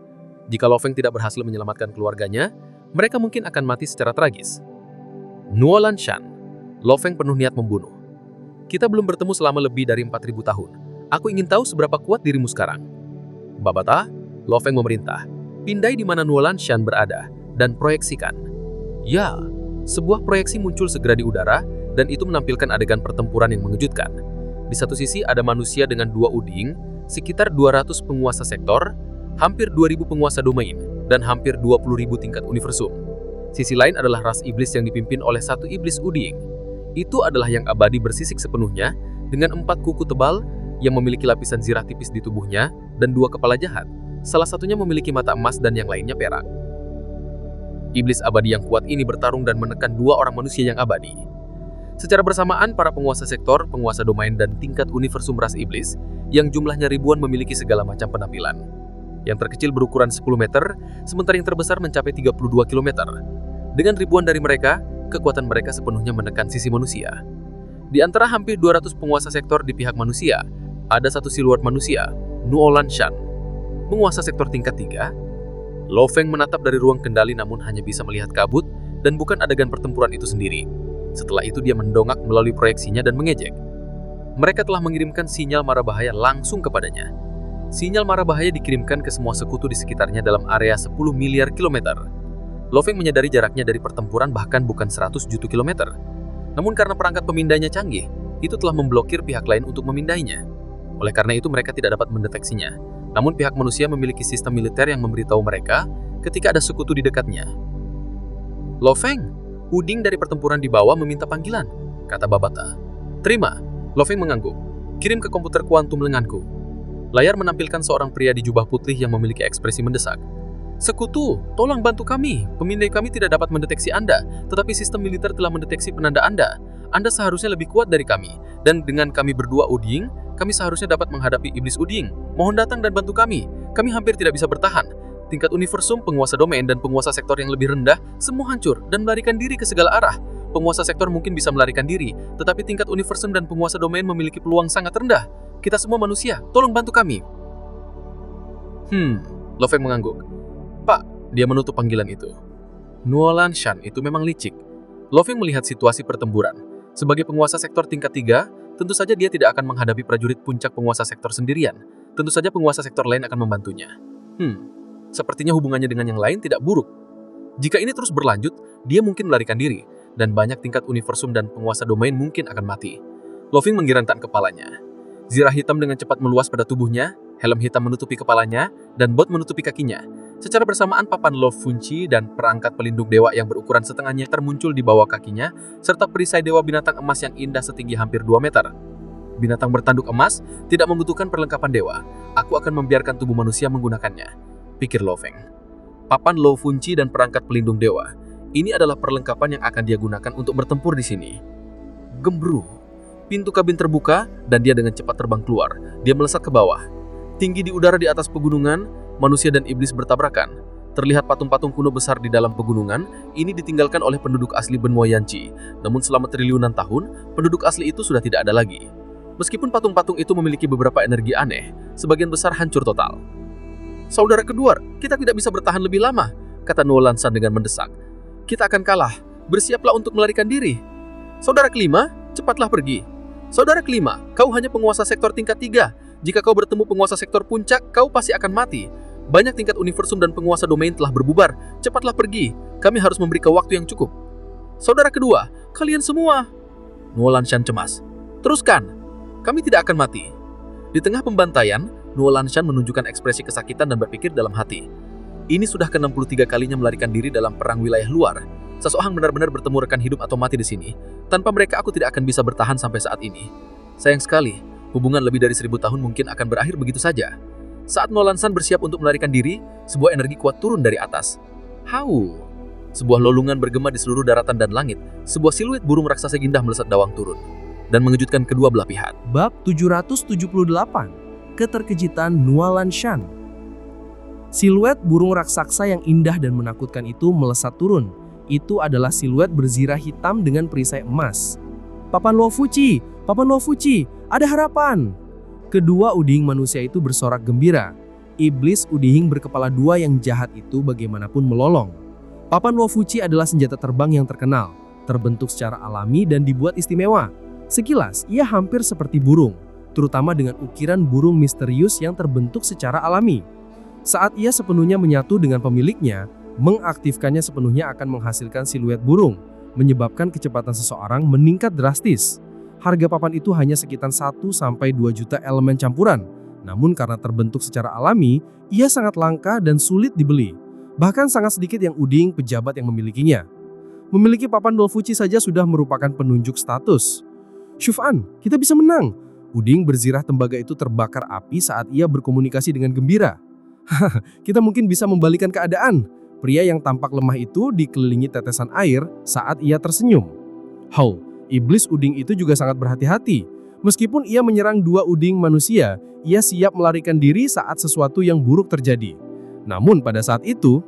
Jika Lo Feng tidak berhasil menyelamatkan keluarganya, mereka mungkin akan mati secara tragis. Nuo Lanshan, Lo Feng penuh niat membunuh. Kita belum bertemu selama lebih dari 4.000 tahun. Aku ingin tahu seberapa kuat dirimu sekarang. Babata, Lo Feng memerintah. Pindai di mana Nuo Lanshan berada, dan proyeksikan. Ya, sebuah proyeksi muncul segera di udara, dan itu menampilkan adegan pertempuran yang mengejutkan. Di satu sisi ada manusia dengan 2 uding, sekitar 200 penguasa sektor, hampir 2.000 penguasa domain, dan hampir 20.000 tingkat universum. Sisi lain adalah ras iblis yang dipimpin oleh 1 iblis uding. Itu adalah yang abadi bersisik sepenuhnya, dengan 4 kuku tebal, yang memiliki lapisan zirah tipis di tubuhnya, dan 2 kepala jahat. Salah satunya memiliki mata emas dan yang lainnya perak. Iblis abadi yang kuat ini bertarung dan menekan 2 orang manusia yang abadi. Secara bersamaan, para penguasa sektor, penguasa domain, dan tingkat universum ras iblis, yang jumlahnya ribuan memiliki segala macam penampilan. Yang terkecil berukuran 10 meter, sementara yang terbesar mencapai 32 km. Dengan ribuan dari mereka, kekuatan mereka sepenuhnya menekan sisi manusia. Di antara hampir 200 penguasa sektor di pihak manusia, ada 1 siluet manusia, Nuo Lanshan. Penguasa sektor tingkat 3, Lo Feng menatap dari ruang kendali namun hanya bisa melihat kabut dan bukan adegan pertempuran itu sendiri. Setelah itu dia mendongak melalui proyeksinya dan mengejek. Mereka telah mengirimkan sinyal mara bahaya langsung kepadanya. Sinyal mara bahaya dikirimkan ke semua sekutu di sekitarnya dalam area 10 miliar kilometer. Lo Feng menyadari jaraknya dari pertempuran bahkan bukan 100 juta kilometer. Namun karena perangkat pemindainya canggih, itu telah memblokir pihak lain untuk memindainya. Oleh karena itu mereka tidak dapat mendeteksinya. Namun pihak manusia memiliki sistem militer yang memberitahu mereka ketika ada sekutu di dekatnya. Lo Feng, uding dari pertempuran di bawah meminta panggilan, kata Babata. Terima, Lo Feng mengangguk. Kirim ke komputer kuantum lenganku. Layar menampilkan seorang pria di jubah putih yang memiliki ekspresi mendesak. Sekutu, tolong bantu kami. Pemindai kami tidak dapat mendeteksi Anda, tetapi sistem militer telah mendeteksi penanda Anda. Anda seharusnya lebih kuat dari kami. Dan dengan kami berdua uding, kami seharusnya dapat menghadapi iblis uding. Mohon datang dan bantu kami. Kami hampir tidak bisa bertahan. Tingkat universum, penguasa domain, dan penguasa sektor yang lebih rendah, semua hancur dan melarikan diri ke segala arah. Penguasa sektor mungkin bisa melarikan diri, tetapi tingkat universum dan penguasa domain memiliki peluang sangat rendah. Kita semua manusia, tolong bantu kami. Lo Feng mengangguk. Pak, dia menutup panggilan itu. Nuo Lanshan itu memang licik. Lo Feng melihat situasi pertempuran. Sebagai penguasa sektor tingkat 3, tentu saja dia tidak akan menghadapi prajurit puncak penguasa sektor sendirian. Tentu saja penguasa sektor lain akan membantunya. Sepertinya hubungannya dengan yang lain tidak buruk. Jika ini terus berlanjut, dia mungkin melarikan diri, dan banyak tingkat universum dan penguasa domain mungkin akan mati. Lo Feng menggerakkan kepalanya. Zirah hitam dengan cepat meluas pada tubuhnya, helm hitam menutupi kepalanya, dan bot menutupi kakinya. Secara bersamaan papan Lo Funci dan perangkat pelindung dewa yang berukuran setengah meter muncul di bawah kakinya, serta perisai dewa binatang emas yang indah setinggi hampir 2 meter. Binatang bertanduk emas tidak membutuhkan perlengkapan dewa. Aku akan membiarkan tubuh manusia menggunakannya, pikir Lo Feng. Papan Lo Funci dan perangkat pelindung dewa. Ini adalah perlengkapan yang akan dia gunakan untuk bertempur di sini. Gembru. Pintu kabin terbuka dan dia dengan cepat terbang keluar. Dia melesat ke bawah. Tinggi di udara di atas pegunungan, manusia dan iblis bertabrakan. Terlihat patung-patung kuno besar di dalam pegunungan, ini ditinggalkan oleh penduduk asli benua Yanchi. Namun selama triliunan tahun, penduduk asli itu sudah tidak ada lagi. Meskipun patung-patung itu memiliki beberapa energi aneh, sebagian besar hancur total. Saudara kedua, kita tidak bisa bertahan lebih lama, kata Nuolan Shan dengan mendesak. Kita akan kalah, bersiaplah untuk melarikan diri. Saudara kelima, cepatlah pergi. Saudara kelima, kau hanya penguasa sektor tingkat 3. Jika kau bertemu penguasa sektor puncak, kau pasti akan mati. Banyak tingkat universum dan penguasa domain telah berbubar. Cepatlah pergi. Kami harus memberi kau waktu yang cukup. Saudara kedua, kalian semua. Nuolan Shan cemas. Teruskan. Kami tidak akan mati. Di tengah pembantaian, Nuolan Shan menunjukkan ekspresi kesakitan dan berpikir dalam hati. Ini sudah ke-63 kalinya melarikan diri dalam perang wilayah luar. Seseorang benar-benar bertemu rekan hidup atau mati di sini. Tanpa mereka aku tidak akan bisa bertahan sampai saat ini. Sayang sekali, hubungan lebih dari 1000 tahun mungkin akan berakhir begitu saja. Saat Nuolan Shan bersiap untuk melarikan diri, sebuah energi kuat turun dari atas. Hau! Sebuah lolungan bergema di seluruh daratan dan langit. Sebuah siluet burung raksasa indah melesat dawang turun dan mengejutkan kedua belah pihak. Bab 778. Keterkejutan Nuolan Shan. Siluet burung raksasa yang indah dan menakutkan itu melesat turun. Itu adalah siluet berzirah hitam dengan perisai emas. Papan Luo Fuci, Papan Luo Fuci, ada harapan! Kedua udihing manusia itu bersorak gembira. Iblis udihing berkepala 2 yang jahat itu bagaimanapun melolong. Papan Luo Fuci adalah senjata terbang yang terkenal, terbentuk secara alami dan dibuat istimewa. Sekilas, ia hampir seperti burung, terutama dengan ukiran burung misterius yang terbentuk secara alami. Saat ia sepenuhnya menyatu dengan pemiliknya, mengaktifkannya sepenuhnya akan menghasilkan siluet burung, menyebabkan kecepatan seseorang meningkat drastis. Harga papan itu hanya sekitar 1-2 juta elemen campuran. Namun karena terbentuk secara alami, ia sangat langka dan sulit dibeli. Bahkan sangat sedikit yang uding pejabat yang memilikinya. Memiliki papan Luo Fuci saja sudah merupakan penunjuk status. Shufan, kita bisa menang. Uding berzirah tembaga itu terbakar api saat ia berkomunikasi dengan gembira. Kita mungkin bisa membalikan keadaan. Pria yang tampak lemah itu dikelilingi tetesan air saat ia tersenyum. Hau! Iblis uding itu juga sangat berhati-hati. Meskipun ia menyerang 2 uding manusia, ia siap melarikan diri saat sesuatu yang buruk terjadi. Namun pada saat itu,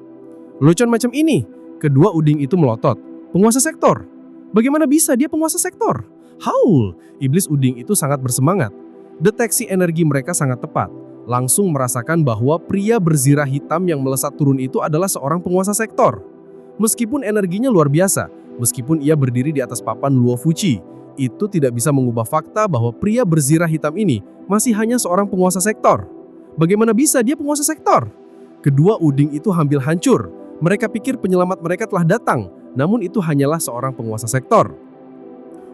lelucon macam ini, kedua uding itu melotot. Penguasa sektor. Bagaimana bisa dia penguasa sektor? Haul! Iblis uding itu sangat bersemangat. Deteksi energi mereka sangat tepat. Langsung merasakan bahwa pria berzirah hitam yang melesat turun itu adalah seorang penguasa sektor. Meskipun energinya luar biasa, meskipun ia berdiri di atas papan Luo Fuci, itu tidak bisa mengubah fakta bahwa pria berzirah hitam ini masih hanya seorang penguasa sektor. Bagaimana bisa dia penguasa sektor? Kedua uding itu hampir hancur. Mereka pikir penyelamat mereka telah datang, namun itu hanyalah seorang penguasa sektor.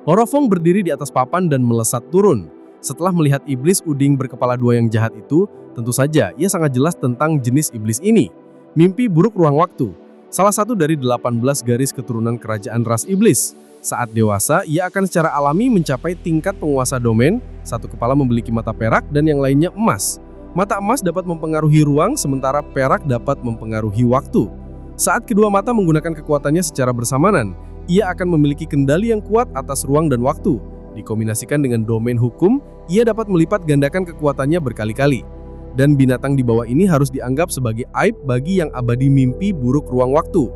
Orofong berdiri di atas papan dan melesat turun. Setelah melihat iblis uding berkepala 2 yang jahat itu, tentu saja ia sangat jelas tentang jenis iblis ini. Mimpi buruk ruang waktu. Salah satu dari 18 garis keturunan kerajaan ras iblis. Saat dewasa, ia akan secara alami mencapai tingkat penguasa domain, satu kepala memiliki mata perak dan yang lainnya emas. Mata emas dapat mempengaruhi ruang, sementara perak dapat mempengaruhi waktu. Saat kedua mata menggunakan kekuatannya secara bersamaan, ia akan memiliki kendali yang kuat atas ruang dan waktu. Dikombinasikan dengan domain hukum, ia dapat melipat gandakan kekuatannya berkali-kali. Dan binatang di bawah ini harus dianggap sebagai aib bagi yang abadi mimpi buruk ruang waktu.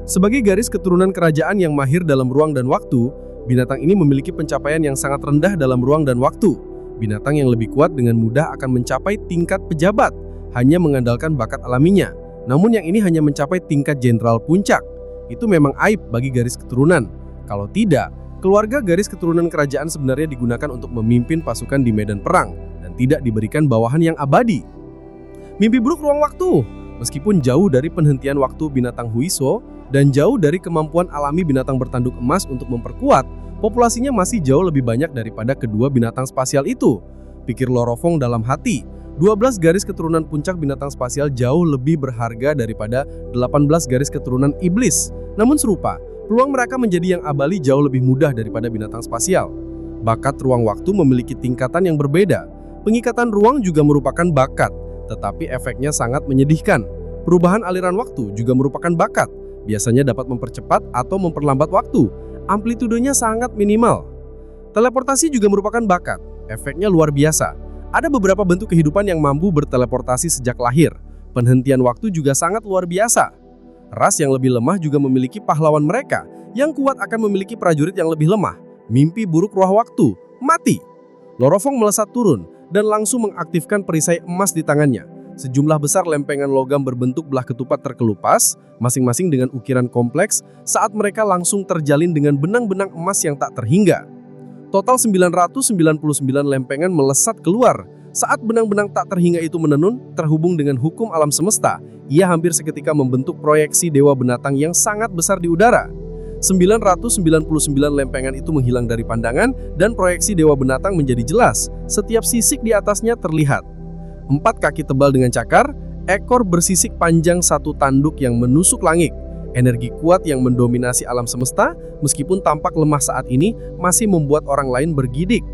Sebagai garis keturunan kerajaan yang mahir dalam ruang dan waktu, binatang ini memiliki pencapaian yang sangat rendah dalam ruang dan waktu. Binatang yang lebih kuat dengan mudah akan mencapai tingkat pejabat, hanya mengandalkan bakat alaminya. Namun yang ini hanya mencapai tingkat jenderal puncak. Itu memang aib bagi garis keturunan. Kalau tidak, keluarga garis keturunan kerajaan sebenarnya digunakan untuk memimpin pasukan di medan perang dan tidak diberikan bawahan yang abadi. Mimpi buruk ruang waktu. Meskipun jauh dari penhentian waktu binatang Huiso dan jauh dari kemampuan alami binatang bertanduk emas untuk memperkuat, populasinya masih jauh lebih banyak daripada kedua binatang spasial itu. Pikir Lorofong dalam hati. 12 garis keturunan puncak binatang spasial jauh lebih berharga daripada 18 garis keturunan iblis. Namun serupa, peluang mereka menjadi yang abali jauh lebih mudah daripada binatang spasial. Bakat ruang waktu memiliki tingkatan yang berbeda. Pengikatan ruang juga merupakan bakat, tetapi efeknya sangat menyedihkan. Perubahan aliran waktu juga merupakan bakat. biasanya dapat mempercepat atau memperlambat waktu. Amplitudenya sangat minimal. Teleportasi juga merupakan bakat. Efeknya luar biasa. Ada beberapa bentuk kehidupan yang mampu berteleportasi sejak lahir. Penhentian waktu juga sangat luar biasa. Ras yang lebih lemah juga memiliki pahlawan mereka. Yang kuat akan memiliki prajurit yang lebih lemah. Mimpi buruk ruang waktu. Mati. Lorofong melesat turun dan langsung mengaktifkan perisai emas di tangannya. Sejumlah besar lempengan logam berbentuk belah ketupat terkelupas, masing-masing dengan ukiran kompleks, saat mereka langsung terjalin dengan benang-benang emas yang tak terhingga. Total 999 lempengan melesat keluar. Saat benang-benang tak terhingga itu menenun, terhubung dengan hukum alam semesta, ia hampir seketika membentuk proyeksi dewa binatang yang sangat besar di udara. 999 lempengan itu menghilang dari pandangan dan proyeksi dewa binatang menjadi jelas. Setiap sisik di atasnya terlihat. 4 kaki tebal dengan cakar, ekor bersisik panjang satu tanduk yang menusuk langit. Energi kuat yang mendominasi alam semesta, meskipun tampak lemah saat ini, masih membuat orang lain bergidik.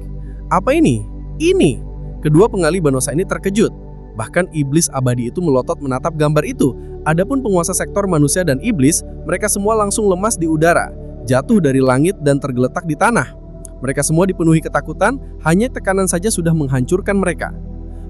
Apa ini? Ini! Kedua pengali Banosa ini terkejut. Bahkan iblis abadi itu melotot menatap gambar itu. Adapun penguasa sektor manusia dan iblis, mereka semua langsung lemas di udara, jatuh dari langit dan tergeletak di tanah. Mereka semua dipenuhi ketakutan, hanya tekanan saja sudah menghancurkan mereka.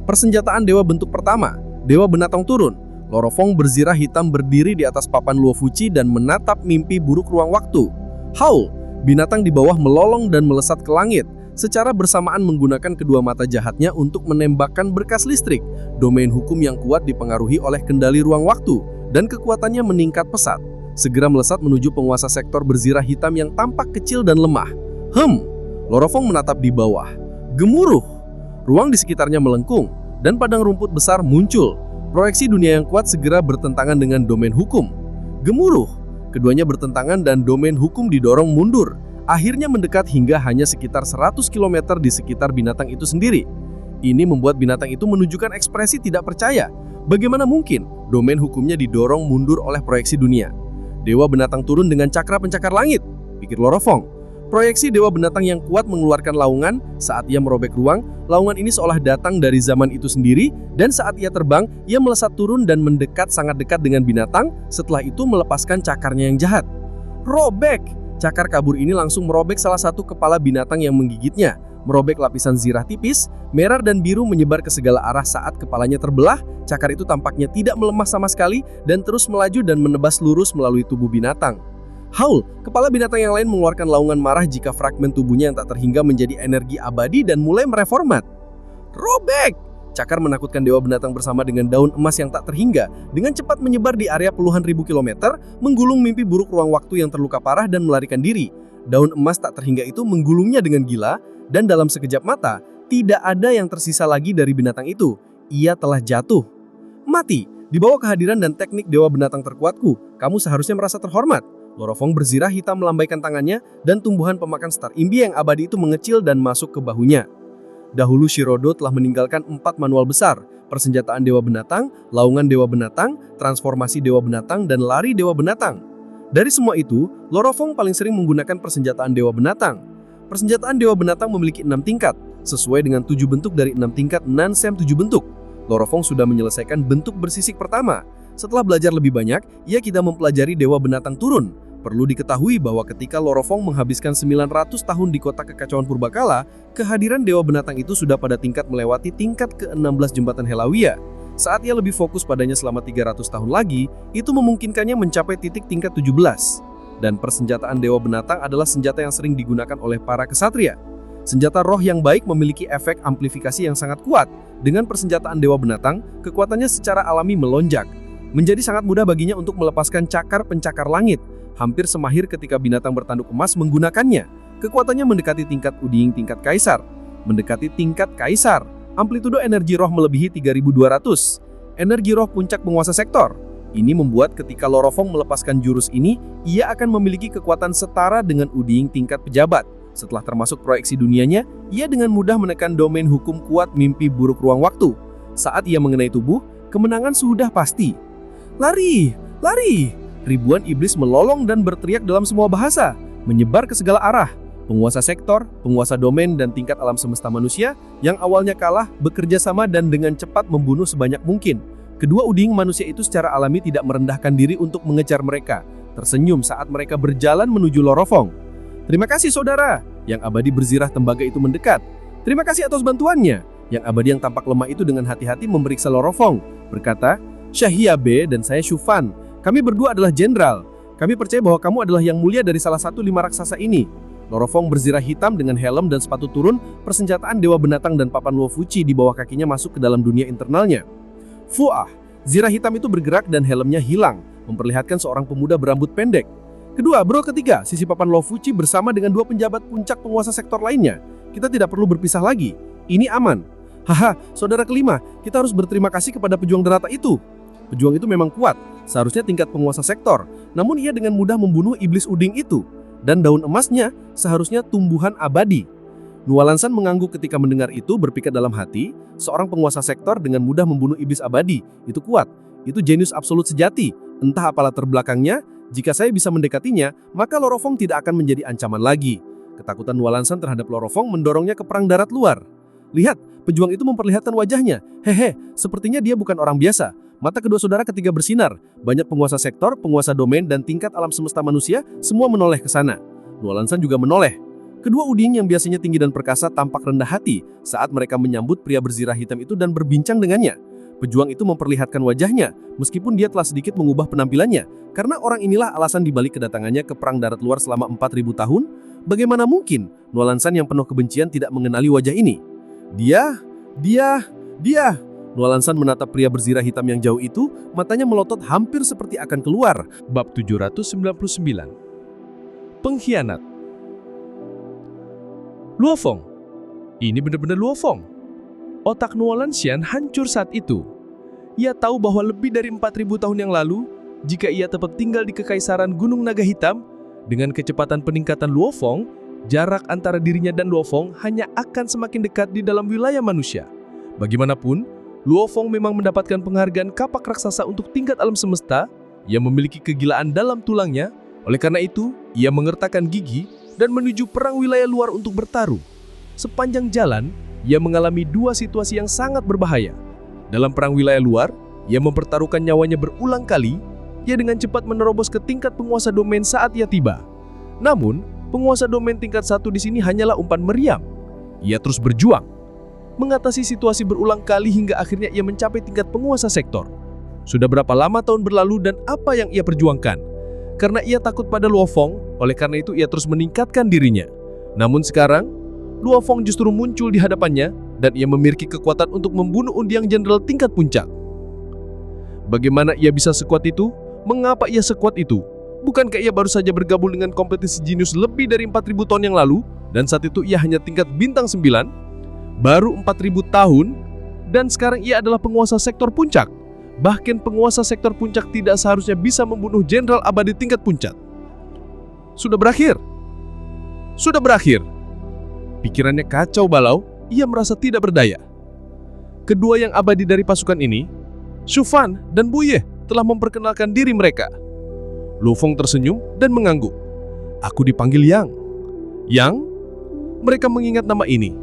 Persenjataan dewa bentuk pertama, dewa binatang turun. Lorofong berzirah hitam berdiri di atas papan Luofuci dan menatap mimpi buruk ruang waktu. Howl, binatang di bawah melolong dan melesat ke langit, secara bersamaan menggunakan kedua mata jahatnya untuk menembakkan berkas listrik. Domain hukum yang kuat dipengaruhi oleh kendali ruang waktu, dan kekuatannya meningkat pesat. Segera melesat menuju penguasa sektor berzirah hitam yang tampak kecil dan lemah. Lorofong menatap di bawah. Gemuruh. Ruang di sekitarnya melengkung, dan padang rumput besar muncul. Proyeksi dunia yang kuat segera bertentangan dengan domain hukum. Gemuruh. Keduanya bertentangan dan domain hukum didorong mundur. Akhirnya mendekat hingga hanya sekitar 100 km di sekitar binatang itu sendiri. Ini membuat binatang itu menunjukkan ekspresi tidak percaya. Bagaimana mungkin domain hukumnya didorong mundur oleh proyeksi dunia? Dewa binatang turun dengan cakra pencakar langit, pikir Lorofong. Proyeksi dewa binatang yang kuat mengeluarkan laungan. Saat ia merobek ruang, laungan ini seolah datang dari zaman itu sendiri, dan saat ia terbang, ia melesat turun dan mendekat sangat dekat dengan binatang. Setelah itu melepaskan cakarnya yang jahat. Robek! Cakar kabur ini langsung merobek salah satu kepala binatang yang menggigitnya. Merobek lapisan zirah tipis, merah dan biru menyebar ke segala arah saat kepalanya terbelah. Cakar itu tampaknya tidak melemah sama sekali dan terus melaju dan menebas lurus melalui tubuh binatang. Howl, kepala binatang yang lain mengeluarkan laungan marah jika fragmen tubuhnya yang tak terhingga menjadi energi abadi dan mulai mereformat. Robek! Cakar menakutkan dewa binatang bersama dengan daun emas yang tak terhingga, dengan cepat menyebar di area puluhan ribu kilometer, menggulung mimpi buruk ruang waktu yang terluka parah dan melarikan diri. Daun emas tak terhingga itu menggulungnya dengan gila, dan dalam sekejap mata, tidak ada yang tersisa lagi dari binatang itu. Ia telah jatuh. Mati, di bawah kehadiran dan teknik dewa binatang terkuatku, kamu seharusnya merasa terhormat. Lorofong berzirah hitam melambaikan tangannya, dan tumbuhan pemakan star imbi yang abadi itu mengecil dan masuk ke bahunya. Dahulu Shirodo telah meninggalkan 4 manual besar, persenjataan dewa binatang, laungan dewa binatang, transformasi dewa binatang, dan lari dewa binatang. Dari semua itu, Lorofong paling sering menggunakan persenjataan dewa binatang. Persenjataan dewa binatang memiliki 6 tingkat, sesuai dengan 7 bentuk dari 6 tingkat Nansem 7 bentuk. Lorofong sudah menyelesaikan bentuk bersisik pertama. Setelah belajar lebih banyak, ia kita mempelajari dewa binatang turun. Perlu diketahui bahwa ketika Lorofong menghabiskan 900 tahun di kota kekacauan Purbakala, kehadiran dewa binatang itu sudah pada tingkat melewati tingkat ke-16 jembatan Helawia. Saat ia lebih fokus padanya selama 300 tahun lagi, itu memungkinkannya mencapai titik tingkat 17. Dan persenjataan dewa binatang adalah senjata yang sering digunakan oleh para kesatria. Senjata roh yang baik memiliki efek amplifikasi yang sangat kuat. Dengan persenjataan dewa binatang, kekuatannya secara alami melonjak. Menjadi sangat mudah baginya untuk melepaskan cakar pencakar langit, hampir semahir ketika binatang bertanduk emas menggunakannya. Kekuatannya mendekati tingkat Uding tingkat Kaisar. Mendekati tingkat Kaisar, amplitudo energi roh melebihi 3200. Energi roh puncak penguasa sektor. Ini membuat ketika Lorofong melepaskan jurus ini, ia akan memiliki kekuatan setara dengan Uding tingkat pejabat. Setelah termasuk proyeksi dunianya, ia dengan mudah menekan domain hukum kuat mimpi buruk ruang waktu. Saat ia mengenai tubuh, kemenangan sudah pasti. Lari! Lari! Ribuan iblis melolong dan berteriak dalam semua bahasa, menyebar ke segala arah. Penguasa sektor, penguasa domain, dan tingkat alam semesta manusia yang awalnya kalah bekerja sama dan dengan cepat membunuh sebanyak mungkin. Kedua uding manusia itu secara alami tidak merendahkan diri untuk mengejar mereka. tersenyum saat mereka berjalan menuju lorofong. "Terima kasih saudara." Yang abadi berzirah tembaga itu mendekat. "Terima kasih atas bantuannya." Yang abadi yang tampak lemah itu dengan hati-hati memeriksa lorofong, berkata, "Syahia B dan saya Shufan. Kami berdua adalah jenderal. Kami percaya bahwa kamu adalah yang mulia dari salah satu 5 raksasa ini." Lorofong berzirah hitam dengan helm dan sepatu turun, persenjataan Dewa Binatang dan papan Luo Fuci di bawah kakinya masuk ke dalam dunia internalnya. Fuah, zirah hitam itu bergerak dan helmnya hilang, memperlihatkan seorang pemuda berambut pendek. Kedua, bro ketiga, sisi papan Luo Fuci bersama dengan 2 penjabat puncak penguasa sektor lainnya. Kita tidak perlu berpisah lagi. Ini aman. Haha, saudara kelima, kita harus berterima kasih kepada pejuang derata itu. Pejuang itu memang kuat, seharusnya tingkat penguasa sektor, namun ia dengan mudah membunuh iblis uding itu. Dan daun emasnya seharusnya tumbuhan abadi. Nualansan mengangguk ketika mendengar itu, berpikir dalam hati, seorang penguasa sektor dengan mudah membunuh iblis abadi, itu kuat, itu jenius absolut sejati, entah apa latar belakangnya, jika saya bisa mendekatinya, maka Lorofong tidak akan menjadi ancaman lagi. Ketakutan Nualansan terhadap Lorofong mendorongnya ke perang darat luar. Lihat, pejuang itu memperlihatkan wajahnya. Hehe, sepertinya dia bukan orang biasa. Mata kedua saudara ketiga bersinar. Banyak penguasa sektor, penguasa domain, dan tingkat alam semesta manusia semua menoleh ke sana. Nualansan juga menoleh. Kedua uding yang biasanya tinggi dan perkasa tampak rendah hati saat mereka menyambut pria berzirah hitam itu dan berbincang dengannya. Pejuang itu memperlihatkan wajahnya, meskipun dia telah sedikit mengubah penampilannya, karena orang inilah alasan dibalik kedatangannya ke perang darat luar selama 4000 tahun. Bagaimana mungkin Nualansan yang penuh kebencian tidak mengenali wajah ini? Dia. Nualansan menatap pria berzirah hitam yang jauh itu, matanya melotot hampir seperti akan keluar. Bab 799. Pengkhianat. Luofeng. Ini benar-benar Luofeng. Otak Nualansian hancur saat itu. Ia tahu bahwa lebih dari 4000 tahun yang lalu, jika ia tetap tinggal di Kekaisaran Gunung Naga Hitam, dengan kecepatan peningkatan Luofeng, jarak antara dirinya dan Luofeng hanya akan semakin dekat di dalam wilayah manusia. Bagaimanapun, Luofeng memang mendapatkan penghargaan kapak raksasa untuk tingkat alam semesta. Ia memiliki kegilaan dalam tulangnya. Oleh karena itu, ia mengertakkan gigi dan menuju perang wilayah luar untuk bertaruh. Sepanjang jalan, ia mengalami 2 situasi yang sangat berbahaya. Dalam perang wilayah luar, ia mempertaruhkan nyawanya berulang kali. Ia dengan cepat menerobos ke tingkat penguasa domain saat ia tiba. Namun, penguasa domain tingkat 1 di sini hanyalah umpan meriam. Ia terus berjuang, mengatasi situasi berulang kali hingga akhirnya ia mencapai tingkat penguasa sektor. Sudah berapa lama tahun berlalu dan apa yang ia perjuangkan? Karena ia takut pada Luofeng, oleh karena itu ia terus meningkatkan dirinya. Namun sekarang, Luofeng justru muncul di hadapannya dan ia memiliki kekuatan untuk membunuh undian jenderal tingkat puncak. Bagaimana ia bisa sekuat itu? Mengapa ia sekuat itu? Bukankah ia baru saja bergabung dengan kompetisi jenius lebih dari 4000 tahun yang lalu? Dan saat itu ia hanya tingkat bintang 9? Baru 4000 tahun, dan sekarang ia adalah penguasa sektor puncak. Bahkan penguasa sektor puncak tidak seharusnya bisa membunuh jenderal abadi tingkat puncak. Sudah berakhir. Sudah berakhir. Pikirannya kacau balau, ia merasa tidak berdaya. Kedua yang abadi dari pasukan ini, Shufan dan Buye, telah memperkenalkan diri mereka. Luofeng tersenyum dan mengangguk. Aku dipanggil Yang. Yang? Mereka mengingat nama ini.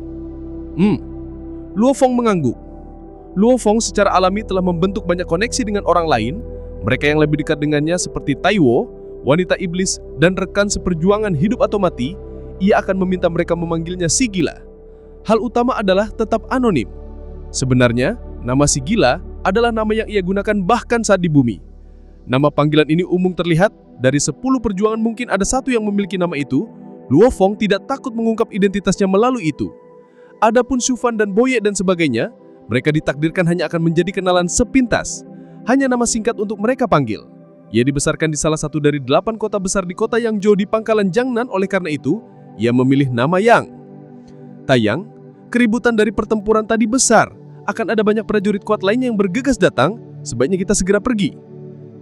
Luofeng mengangguk. Luofeng secara alami telah membentuk banyak koneksi dengan orang lain. Mereka yang lebih dekat dengannya seperti Taiwo, wanita iblis, dan rekan seperjuangan hidup atau mati. Ia akan meminta mereka memanggilnya si gila. Hal utama adalah tetap anonim. Sebenarnya, nama si gila adalah nama yang ia gunakan bahkan saat di bumi. Nama panggilan ini umum terlihat, dari 10 perjuangan mungkin ada 1 yang memiliki nama itu. Luofeng tidak takut mengungkap identitasnya melalui itu. Adapun Shufan dan Boye dan sebagainya, mereka ditakdirkan hanya akan menjadi kenalan sepintas. Hanya nama singkat untuk mereka panggil. Ia dibesarkan di salah satu dari 8 kota besar di kota Yangzhou di pangkalan Jiangnan, oleh karena itu, ia memilih nama Yang. Taiyang, keributan dari pertempuran tadi besar. Akan ada banyak prajurit kuat lainnya yang bergegas datang, sebaiknya kita segera pergi.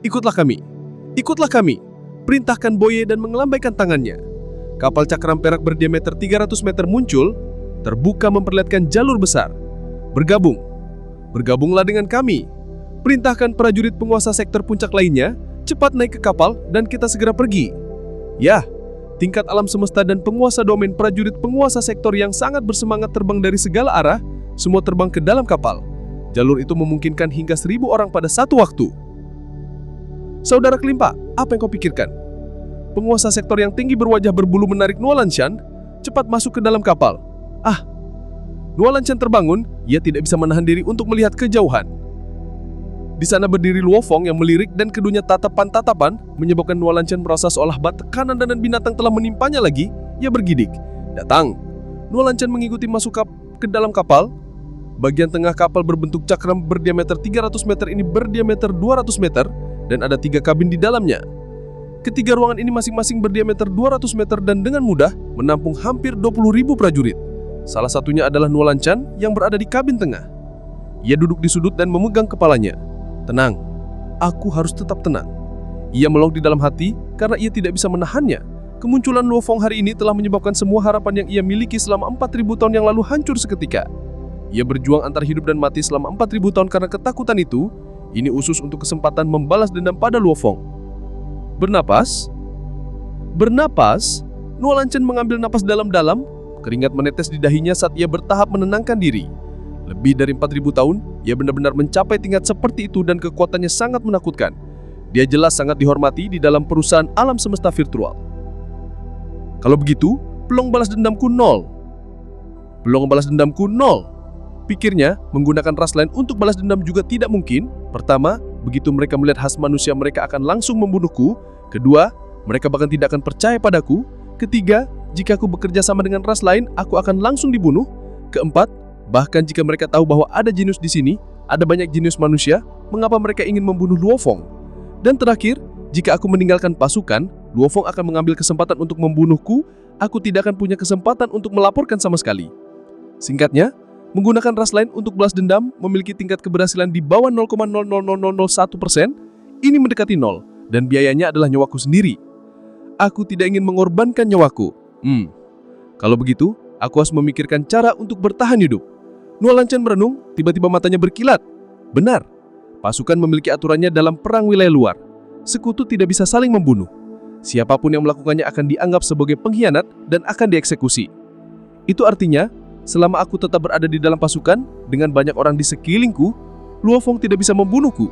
Ikutlah kami, perintahkan Boye dan mengelambaikan tangannya. Kapal cakram perak berdiameter 300 meter muncul, terbuka memperlihatkan jalur besar. Bergabunglah dengan kami. Perintahkan prajurit penguasa sektor puncak lainnya, cepat naik ke kapal dan kita segera pergi. Ya, tingkat alam semesta dan penguasa domain prajurit penguasa sektor yang sangat bersemangat terbang dari segala arah, semua terbang ke dalam kapal. Jalur itu memungkinkan hingga 1000 orang pada satu waktu. Saudara Kelimpa, apa yang kau pikirkan? Penguasa sektor yang tinggi berwajah berbulu menarik Nualanshan cepat masuk ke dalam kapal. Nualanshan terbangun, ia tidak bisa menahan diri untuk melihat kejauhan. Di sana berdiri Luofeng yang melirik dan keduanya tatapan-tatapan menyebabkan Nualanshan merasa seolah tekanan dan binatang telah menimpanya lagi. Ia bergidik. Datang. Nualanshan mengikuti masuk ke dalam kapal. Bagian tengah kapal berbentuk cakram berdiameter 300 meter ini berdiameter 200 meter dan ada 3 kabin di dalamnya. Ketiga ruangan ini masing-masing berdiameter 200 meter dan dengan mudah menampung hampir 20.000 prajurit. Salah satunya adalah Nualanshan yang berada di kabin tengah. Ia duduk di sudut dan memegang kepalanya. Tenang, aku harus tetap tenang. Ia melong di dalam hati karena ia tidak bisa menahannya. Kemunculan Luofeng hari ini telah menyebabkan semua harapan yang ia miliki selama 4.000 tahun yang lalu hancur seketika. Ia berjuang antara hidup dan mati selama 4.000 tahun karena ketakutan itu. Ini usus untuk kesempatan membalas dendam pada Luofeng. Bernapas. Nualanshan mengambil napas dalam-dalam. Keringat menetes di dahinya saat ia bertahap menenangkan diri. Lebih dari 4.000 tahun, ia benar-benar mencapai tingkat seperti itu dan kekuatannya sangat menakutkan. Dia jelas sangat dihormati di dalam perusahaan alam semesta virtual. Kalau begitu, peluang balas dendamku nol. Pikirnya, menggunakan ras lain untuk balas dendam juga tidak mungkin. Pertama, begitu mereka melihat khas manusia mereka akan langsung membunuhku. Kedua, mereka bahkan tidak akan percaya padaku. Ketiga, jika aku bekerja sama dengan ras lain, aku akan langsung dibunuh. Keempat, bahkan jika mereka tahu bahwa ada jenius di sini, ada banyak jenius manusia, mengapa mereka ingin membunuh Luofeng? Dan terakhir, jika aku meninggalkan pasukan, Luofeng akan mengambil kesempatan untuk membunuhku, aku tidak akan punya kesempatan untuk melaporkan sama sekali. Singkatnya, menggunakan ras lain untuk balas dendam memiliki tingkat keberhasilan di bawah 0,00001%, ini mendekati nol, dan biayanya adalah nyawaku sendiri. Aku tidak ingin mengorbankan nyawaku. Kalau begitu, aku harus memikirkan cara untuk bertahan hidup. Nualanshan merenung, tiba-tiba matanya berkilat. Benar, pasukan memiliki aturannya dalam perang wilayah luar. Sekutu tidak bisa saling membunuh. Siapapun yang melakukannya akan dianggap sebagai pengkhianat dan akan dieksekusi. Itu artinya, selama aku tetap berada di dalam pasukan, dengan banyak orang di sekelilingku, Luofeng tidak bisa membunuhku.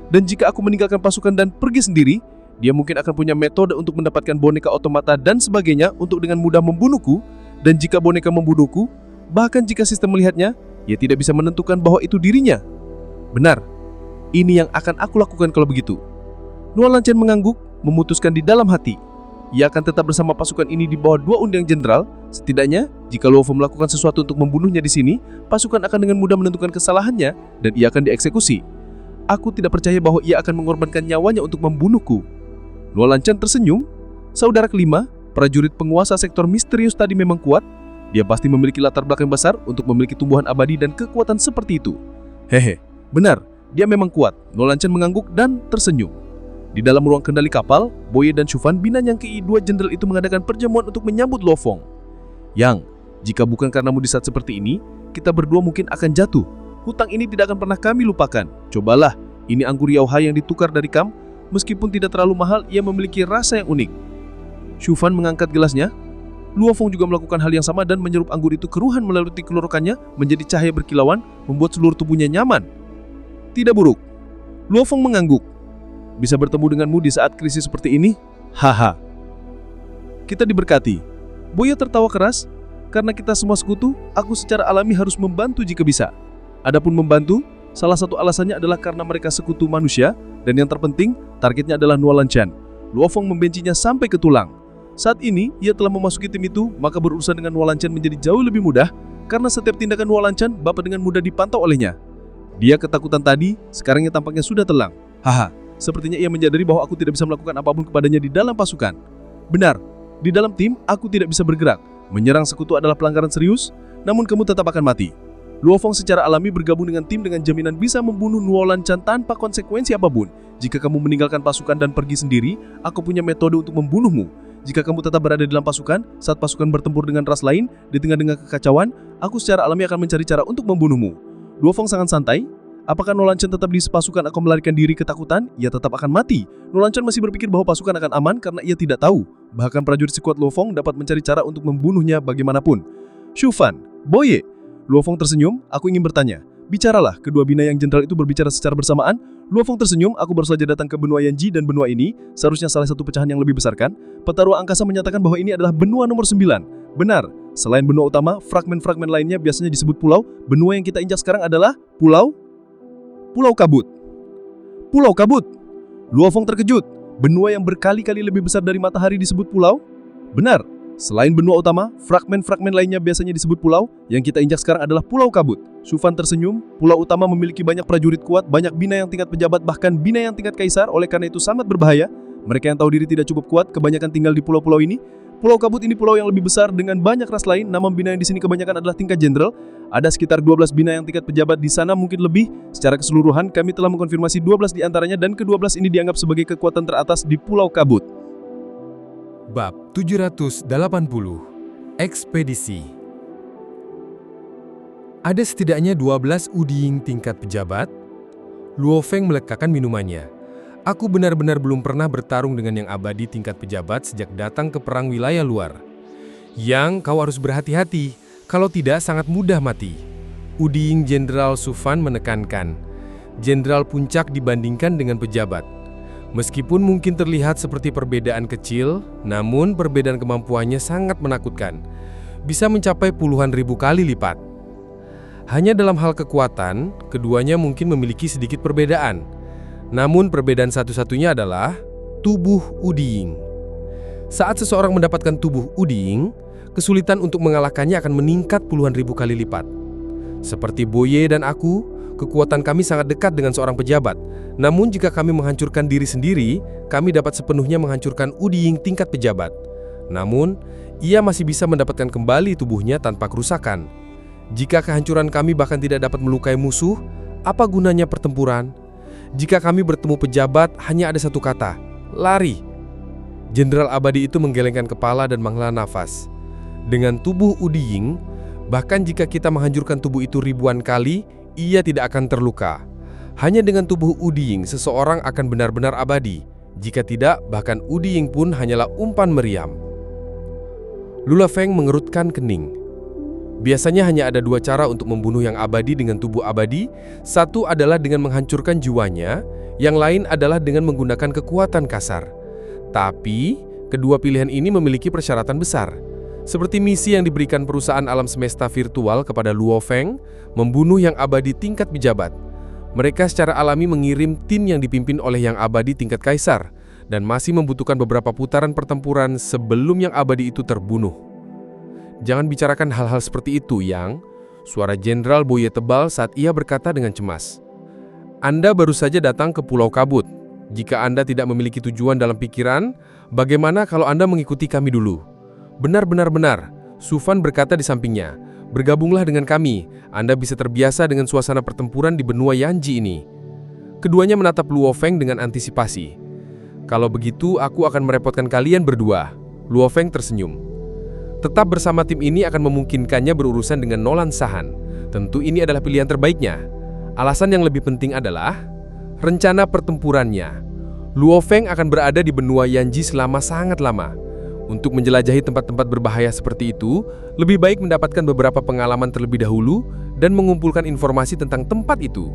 Dan jika aku meninggalkan pasukan dan pergi sendiri, dia mungkin akan punya metode untuk mendapatkan boneka otomata dan sebagainya untuk dengan mudah membunuhku. Dan jika boneka membunuhku, bahkan jika sistem melihatnya, ia tidak bisa menentukan bahwa itu dirinya. Benar, ini yang akan aku lakukan kalau begitu. Nualanshan mengangguk, memutuskan di dalam hati. Ia akan tetap bersama pasukan ini di bawah 2 undang jenderal. Setidaknya, jika Luofeng melakukan sesuatu untuk membunuhnya di sini, pasukan akan dengan mudah menentukan kesalahannya dan ia akan dieksekusi. Aku tidak percaya bahwa ia akan mengorbankan nyawanya untuk membunuhku. Nualanshan tersenyum. Saudara kelima, prajurit penguasa sektor misterius tadi memang kuat. Dia pasti memiliki latar belakang besar untuk memiliki tumbuhan abadi dan kekuatan seperti itu. Hehe, benar, dia memang kuat. Nualanshan mengangguk dan tersenyum. Di dalam ruang kendali kapal, Boye dan Shufan Binanyangkei 2 jenderal itu mengadakan perjamuan untuk menyambut Luofeng. Yang, jika bukan karenamu di saat seperti ini, kita berdua mungkin akan jatuh. Hutang ini tidak akan pernah kami lupakan. Cobalah, ini anggur Yauhai yang ditukar dari Kam. Meskipun tidak terlalu mahal, ia memiliki rasa yang unik. Shufan mengangkat gelasnya. Luofeng juga melakukan hal yang sama dan menyerup anggur itu keruhan melalui tenggorokannya menjadi cahaya berkilauan, membuat seluruh tubuhnya nyaman. Tidak buruk. Luofeng mengangguk. Bisa bertemu denganmu di saat krisis seperti ini? Haha. Kita diberkati. Boya tertawa keras. Karena kita semua sekutu, aku secara alami harus membantu jika bisa. Adapun membantu, salah satu alasannya adalah karena mereka sekutu manusia, dan yang terpenting, targetnya adalah Nualanshan. Luofeng membencinya sampai ke tulang. Saat ini, ia telah memasuki tim itu, maka berurusan dengan Nualanshan menjadi jauh lebih mudah, karena setiap tindakan Nualanshan dapat dengan mudah dipantau olehnya. Dia ketakutan tadi, sekarangnya tampaknya sudah telang. Haha, sepertinya ia menyadari bahwa aku tidak bisa melakukan apapun kepadanya di dalam pasukan. Benar, di dalam tim, aku tidak bisa bergerak. Menyerang sekutu adalah pelanggaran serius, namun kamu tetap akan mati. Luofeng secara alami bergabung dengan tim dengan jaminan bisa membunuh Nualanshan tanpa konsekuensi apapun. Jika kamu meninggalkan pasukan dan pergi sendiri, aku punya metode untuk membunuhmu. Jika kamu tetap berada di dalam pasukan, saat pasukan bertempur dengan ras lain, di tengah-tengah kekacauan, aku secara alami akan mencari cara untuk membunuhmu. Luofeng sangat santai. Apakah Nualanshan tetap di pasukan akan melarikan diri ketakutan? Ia tetap akan mati. Nualanshan masih berpikir bahwa pasukan akan aman karena ia tidak tahu. Bahkan prajurit sekuat Luofeng dapat mencari cara untuk membunuhnya bagaimanapun. Shufan, Boye. Luofeng tersenyum, aku ingin bertanya. Bicaralah, kedua binayang jenderal itu berbicara secara bersamaan. Luofeng tersenyum, aku baru saja datang ke benua Yanji dan benua ini seharusnya salah satu pecahan yang lebih besar kan? Peta ruang angkasa menyatakan bahwa ini adalah benua nomor 9. Benar, selain benua utama, fragmen-fragmen lainnya biasanya disebut pulau. Benua yang kita injak sekarang adalah Pulau Kabut. Pulau Kabut! Luofeng terkejut. Benua yang berkali-kali lebih besar dari matahari disebut pulau? Benar, selain benua utama, fragmen-fragmen lainnya biasanya disebut pulau. Yang kita injak sekarang adalah Pulau Kabut. Sufan tersenyum, pulau utama memiliki banyak prajurit kuat, banyak binayang tingkat pejabat, bahkan binayang tingkat kaisar, oleh karena itu sangat berbahaya. Mereka yang tahu diri tidak cukup kuat, kebanyakan tinggal di pulau-pulau ini. Pulau Kabut ini pulau yang lebih besar dengan banyak ras lain, nama binayang di sini kebanyakan adalah tingkat jenderal. Ada sekitar 12 binayang tingkat pejabat di sana, mungkin lebih. Secara keseluruhan, kami telah mengkonfirmasi 12 di antaranya dan ke-12 ini dianggap sebagai kekuatan teratas di Pulau Kabut. Bab 780. Ekspedisi. Ada setidaknya 12 udiying tingkat pejabat. Luofeng melekakkan minumannya. Aku benar-benar belum pernah bertarung dengan yang abadi tingkat pejabat sejak datang ke perang wilayah luar. Yang kau harus berhati-hati, kalau tidak sangat mudah mati. Udiying Jenderal Sufan menekankan. Jenderal puncak dibandingkan dengan pejabat. Meskipun mungkin terlihat seperti perbedaan kecil, namun perbedaan kemampuannya sangat menakutkan. Bisa mencapai puluhan ribu kali lipat. Hanya dalam hal kekuatan, keduanya mungkin memiliki sedikit perbedaan. Namun perbedaan satu-satunya adalah tubuh udiying. Saat seseorang mendapatkan tubuh udiying, kesulitan untuk mengalahkannya akan meningkat puluhan ribu kali lipat. Seperti Boye dan aku, kekuatan kami sangat dekat dengan seorang pejabat. Namun jika kami menghancurkan diri sendiri, kami dapat sepenuhnya menghancurkan udiying tingkat pejabat. Namun, ia masih bisa mendapatkan kembali tubuhnya tanpa kerusakan. Jika kehancuran kami bahkan tidak dapat melukai musuh, apa gunanya pertempuran? Jika kami bertemu pejabat, hanya ada satu kata, lari. Jenderal abadi itu menggelengkan kepala dan menghela nafas. Dengan tubuh udiying, bahkan jika kita menghancurkan tubuh itu ribuan kali, ia tidak akan terluka. Hanya dengan tubuh udiying, seseorang akan benar-benar abadi. Jika tidak, bahkan udiying pun hanyalah umpan meriam. Luofeng mengerutkan kening. Biasanya hanya ada dua cara untuk membunuh yang abadi dengan tubuh abadi. Satu adalah dengan menghancurkan jiwanya, yang lain adalah dengan menggunakan kekuatan kasar. Tapi, kedua pilihan ini memiliki persyaratan besar. Seperti misi yang diberikan perusahaan alam semesta virtual kepada Luofeng, membunuh yang abadi tingkat pejabat. Mereka secara alami mengirim tim yang dipimpin oleh yang abadi tingkat kaisar, dan masih membutuhkan beberapa putaran pertempuran sebelum yang abadi itu terbunuh. Jangan bicarakan hal-hal seperti itu, Yang. Suara Jenderal Boye tebal saat ia berkata dengan cemas. Anda baru saja datang ke Pulau Kabut. Jika Anda tidak memiliki tujuan dalam pikiran, bagaimana kalau Anda mengikuti kami dulu? Benar, Sufan berkata di sampingnya. Bergabunglah dengan kami, Anda bisa terbiasa dengan suasana pertempuran di benua Yanji ini. Keduanya menatap Luofeng dengan antisipasi. Kalau begitu, aku akan merepotkan kalian berdua. Luofeng tersenyum. Tetap bersama tim ini akan memungkinkannya berurusan dengan Nolan Sahan. Tentu ini adalah pilihan terbaiknya. Alasan yang lebih penting adalah rencana pertempurannya. Luofeng akan berada di benua Yanji selama sangat lama. Untuk menjelajahi tempat-tempat berbahaya seperti itu, lebih baik mendapatkan beberapa pengalaman terlebih dahulu dan mengumpulkan informasi tentang tempat itu.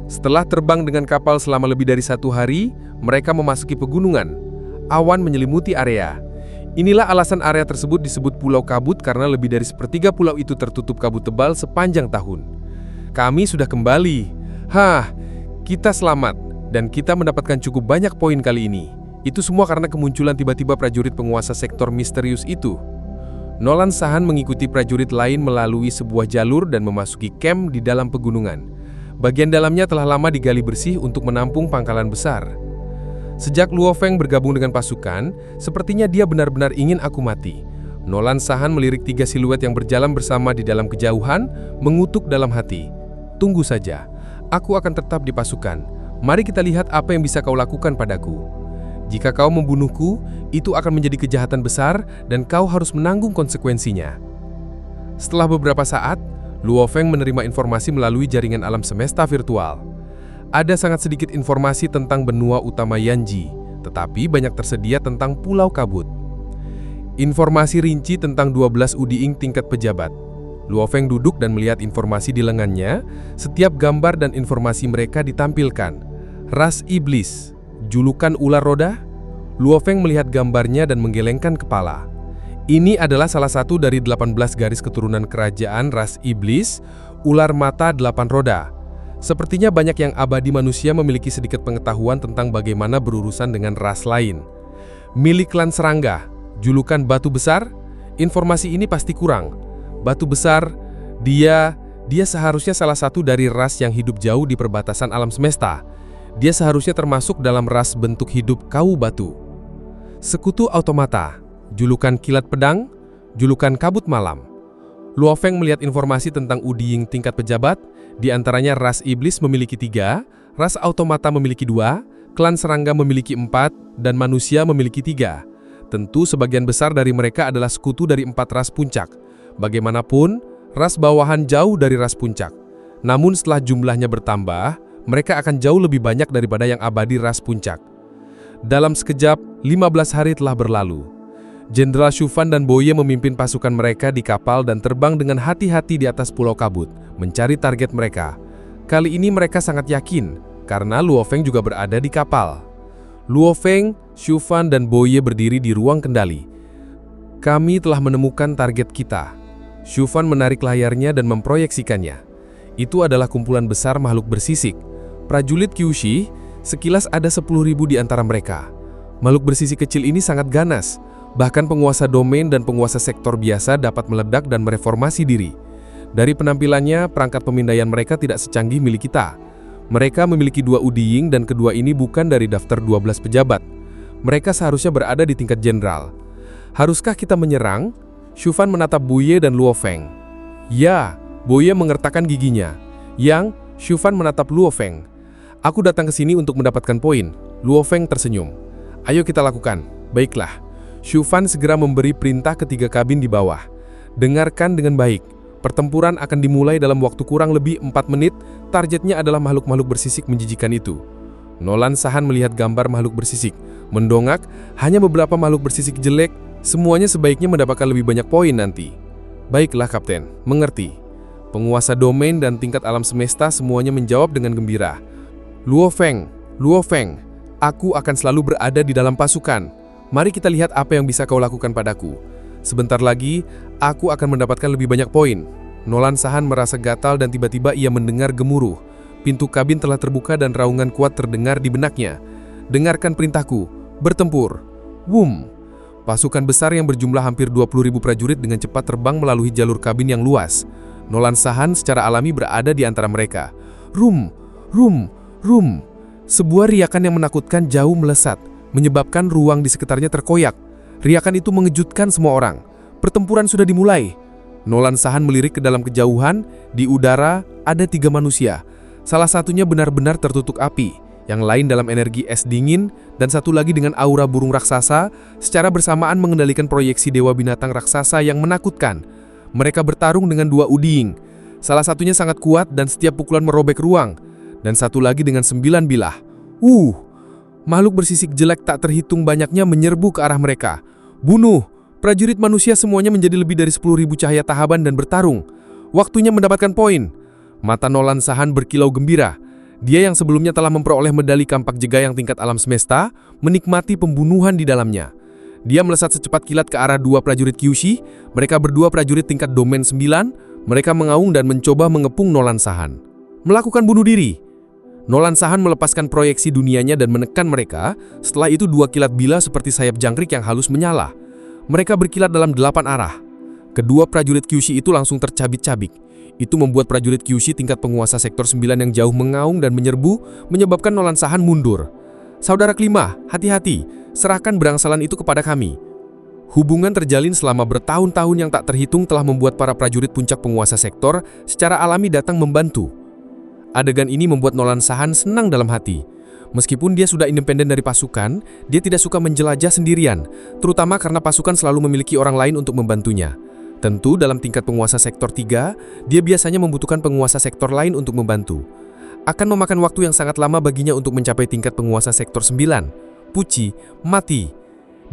Setelah terbang dengan kapal selama lebih dari 1 hari, mereka memasuki pegunungan. Awan menyelimuti area. Inilah alasan area tersebut disebut Pulau Kabut karena lebih dari sepertiga pulau itu tertutup kabut tebal sepanjang tahun. Kami sudah kembali. Kita selamat dan kita mendapatkan cukup banyak poin kali ini. Itu semua karena kemunculan tiba-tiba prajurit penguasa sektor misterius itu. Nolan Sahan mengikuti prajurit lain melalui sebuah jalur dan memasuki camp di dalam pegunungan. Bagian dalamnya telah lama digali bersih untuk menampung pangkalan besar. Sejak Luofeng bergabung dengan pasukan, sepertinya dia benar-benar ingin aku mati. Nolan Sahan melirik 3 siluet yang berjalan bersama di dalam kejauhan, mengutuk dalam hati. Tunggu saja, aku akan tetap di pasukan. Mari kita lihat apa yang bisa kau lakukan padaku. Jika kau membunuhku, itu akan menjadi kejahatan besar dan kau harus menanggung konsekuensinya. Setelah beberapa saat, Luofeng menerima informasi melalui jaringan alam semesta virtual. Ada sangat sedikit informasi tentang benua utama Yanji, tetapi banyak tersedia tentang Pulau Kabut. Informasi rinci tentang 12 udiying tingkat pejabat. Luo Feng duduk dan melihat informasi di lengannya. Setiap gambar dan informasi mereka ditampilkan. Ras iblis, julukan ular roda. Luo Feng melihat gambarnya dan menggelengkan kepala. Ini adalah salah satu dari 18 garis keturunan kerajaan ras iblis, ular mata 8 roda. Sepertinya banyak yang abadi manusia memiliki sedikit pengetahuan tentang bagaimana berurusan dengan ras lain. Milik klan serangga, julukan batu besar, informasi ini pasti kurang. Batu besar, dia seharusnya salah satu dari ras yang hidup jauh di perbatasan alam semesta. Dia seharusnya termasuk dalam ras bentuk hidup kau batu. Sekutu automata, julukan kilat pedang, julukan kabut malam. Luo Feng melihat informasi tentang Udiying tingkat pejabat, di antaranya ras iblis memiliki 3, ras automata memiliki 2, klan serangga memiliki 4, dan manusia memiliki 3. Tentu sebagian besar dari mereka adalah sekutu dari 4 ras puncak. Bagaimanapun, ras bawahan jauh dari ras puncak. Namun setelah jumlahnya bertambah, mereka akan jauh lebih banyak daripada yang abadi ras puncak. Dalam sekejap, 15 hari telah berlalu. Jenderal Shufan dan Boye memimpin pasukan mereka di kapal dan terbang dengan hati-hati di atas pulau kabut, mencari target mereka. Kali ini mereka sangat yakin, karena Luo Feng juga berada di kapal. Luo Feng, Shufan, dan Boye berdiri di ruang kendali. Kami telah menemukan target kita. Shufan menarik layarnya dan memproyeksikannya. Itu adalah kumpulan besar makhluk bersisik. Prajurit Kyushi, sekilas ada 10.000 di antara mereka. Makhluk bersisik kecil ini sangat ganas. Bahkan penguasa domain dan penguasa sektor biasa dapat meledak dan mereformasi diri. Dari penampilannya, perangkat pemindaian mereka tidak secanggih milik kita. Mereka memiliki 2 Udiying dan kedua ini bukan dari daftar 12 pejabat. Mereka seharusnya berada di tingkat jenderal. Haruskah kita menyerang? Shufan menatap Boye dan Luo Feng. Ya, Boye mengertakkan giginya. Yang, Shufan menatap Luo Feng. Aku datang ke sini untuk mendapatkan poin. Luo Feng tersenyum. Ayo kita lakukan. Baiklah. Shufan segera memberi perintah ke 3 kabin di bawah. Dengarkan dengan baik. Pertempuran akan dimulai dalam waktu kurang lebih 4 menit. Targetnya adalah makhluk-makhluk bersisik menjijikan itu. Nolan Sahan melihat gambar makhluk bersisik. Mendongak, hanya beberapa makhluk bersisik jelek. Semuanya sebaiknya mendapatkan lebih banyak poin nanti. Baiklah Kapten, mengerti. Penguasa domain dan tingkat alam semesta semuanya menjawab dengan gembira. Luo Feng, aku akan selalu berada di dalam pasukan. Mari kita lihat apa yang bisa kau lakukan padaku. Sebentar lagi, aku akan mendapatkan lebih banyak poin. Nolan Sahan merasa gatal dan tiba-tiba ia mendengar gemuruh. Pintu kabin telah terbuka dan raungan kuat terdengar di benaknya. Dengarkan perintahku, bertempur. Wum. Pasukan besar yang berjumlah hampir 20.000 prajurit dengan cepat terbang melalui jalur kabin yang luas. Nolan Sahan secara alami berada di antara mereka. Rum. Sebuah riakan yang menakutkan jauh melesat, menyebabkan ruang di sekitarnya terkoyak. Riakan itu mengejutkan semua orang. Pertempuran sudah dimulai. Nolan Sahan melirik ke dalam kejauhan. Di udara ada 3 manusia. Salah satunya benar-benar tertutup api, yang lain dalam energi es dingin, dan satu lagi dengan aura burung raksasa, secara bersamaan mengendalikan proyeksi dewa binatang raksasa yang menakutkan. Mereka bertarung dengan 2 Udiying. Salah satunya sangat kuat dan setiap pukulan merobek ruang, dan satu lagi dengan 9 bilah. Makhluk bersisik jelek tak terhitung banyaknya menyerbu ke arah mereka. Bunuh! Prajurit manusia semuanya menjadi lebih dari 10.000 cahaya tahaban dan bertarung. Waktunya mendapatkan poin. Mata Nolan Sahan berkilau gembira. Dia yang sebelumnya telah memperoleh medali kampak jegayang tingkat alam semesta, menikmati pembunuhan di dalamnya. Dia melesat secepat kilat ke arah 2 prajurit Kyushi. Mereka berdua prajurit tingkat domain 9. Mereka mengaung dan mencoba mengepung Nolan Sahan. Melakukan bunuh diri. Nolan Sahan melepaskan proyeksi dunianya dan menekan mereka. Setelah itu 2 kilat bila seperti sayap jangkrik yang halus menyala. Mereka berkilat dalam 8 arah. Kedua prajurit Kyushi itu langsung tercabik-cabik. Itu membuat prajurit Kyushi tingkat penguasa sektor 9 yang jauh mengaung dan menyerbu, menyebabkan Nolan Sahan mundur. Saudara kelima, hati-hati, serahkan berangsalan itu kepada kami. Hubungan terjalin selama bertahun-tahun yang tak terhitung telah membuat para prajurit puncak penguasa sektor secara alami datang membantu. Adegan ini membuat Nolan Sahan senang dalam hati. Meskipun dia sudah independen dari pasukan, dia tidak suka menjelajah sendirian, terutama karena pasukan selalu memiliki orang lain untuk membantunya. Tentu dalam tingkat penguasa sektor 3, dia biasanya membutuhkan penguasa sektor lain untuk membantu. Akan memakan waktu yang sangat lama baginya untuk mencapai tingkat penguasa sektor 9. Puci, mati.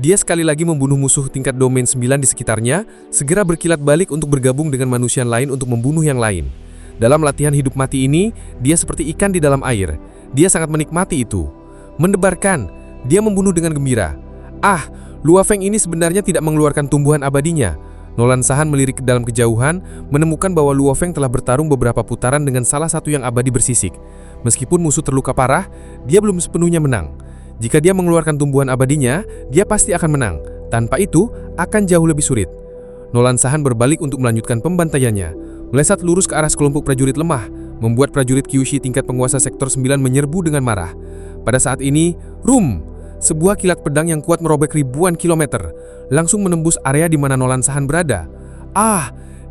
Dia sekali lagi membunuh musuh tingkat domain 9 di sekitarnya, segera berkilat balik untuk bergabung dengan manusia lain untuk membunuh yang lain. Dalam latihan hidup mati ini, dia seperti ikan di dalam air. Dia sangat menikmati itu. Mendebarkan, dia membunuh dengan gembira. Ah, Luo Feng ini sebenarnya tidak mengeluarkan tumbuhan abadinya. Nolan Sahan melirik ke dalam kejauhan, menemukan bahwa Luo Feng telah bertarung beberapa putaran dengan salah satu yang abadi bersisik. Meskipun musuh terluka parah, dia belum sepenuhnya menang. Jika dia mengeluarkan tumbuhan abadinya, dia pasti akan menang. Tanpa itu, akan jauh lebih sulit. Nolan Sahan berbalik untuk melanjutkan pembantaiannya. Melesat lurus ke arah sekelompok prajurit lemah, membuat prajurit Kyushi tingkat penguasa sektor 9 menyerbu dengan marah. Pada saat ini, sebuah kilat pedang yang kuat merobek ribuan kilometer, langsung menembus area di mana Nolan Sahan berada.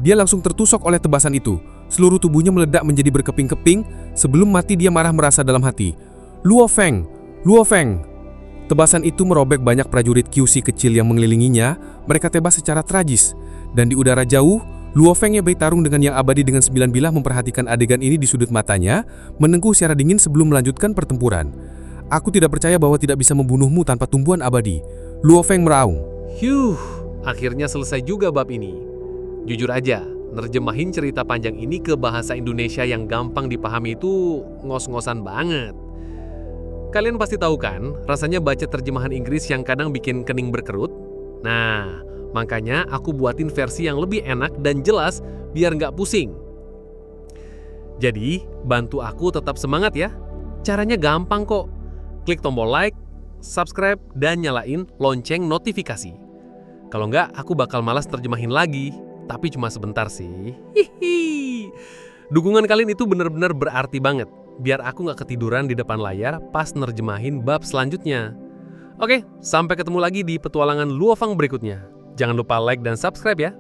Dia langsung tertusuk oleh tebasan itu. Seluruh tubuhnya meledak menjadi berkeping-keping. Sebelum mati dia marah merasa dalam hati. Luo Feng! Tebasan itu merobek banyak prajurit Kyushi kecil yang mengelilinginya. Mereka tebas secara tragis. Dan di udara jauh, Luo Feng yang bertarung dengan yang abadi dengan 9 bilah memperhatikan adegan ini di sudut matanya, menengkuh secara dingin sebelum melanjutkan pertempuran. Aku tidak percaya bahwa tidak bisa membunuhmu tanpa tumbuhan abadi. Luo Feng meraung. Akhirnya selesai juga bab ini. Jujur aja, nerjemahin cerita panjang ini ke bahasa Indonesia yang gampang dipahami itu ngos-ngosan banget. Kalian pasti tahu kan, rasanya baca terjemahan Inggris yang kadang bikin kening berkerut? Nah, makanya aku buatin versi yang lebih enak dan jelas biar nggak pusing. Jadi, bantu aku tetap semangat ya. Caranya gampang kok. Klik tombol like, subscribe, dan nyalain lonceng notifikasi. Kalau nggak, aku bakal malas terjemahin lagi. Tapi cuma sebentar sih. Dukungan kalian itu benar-benar berarti banget. Biar aku nggak ketiduran di depan layar pas nerjemahin bab selanjutnya. Oke, sampai ketemu lagi di petualangan Luo Feng berikutnya. Jangan lupa like dan subscribe ya.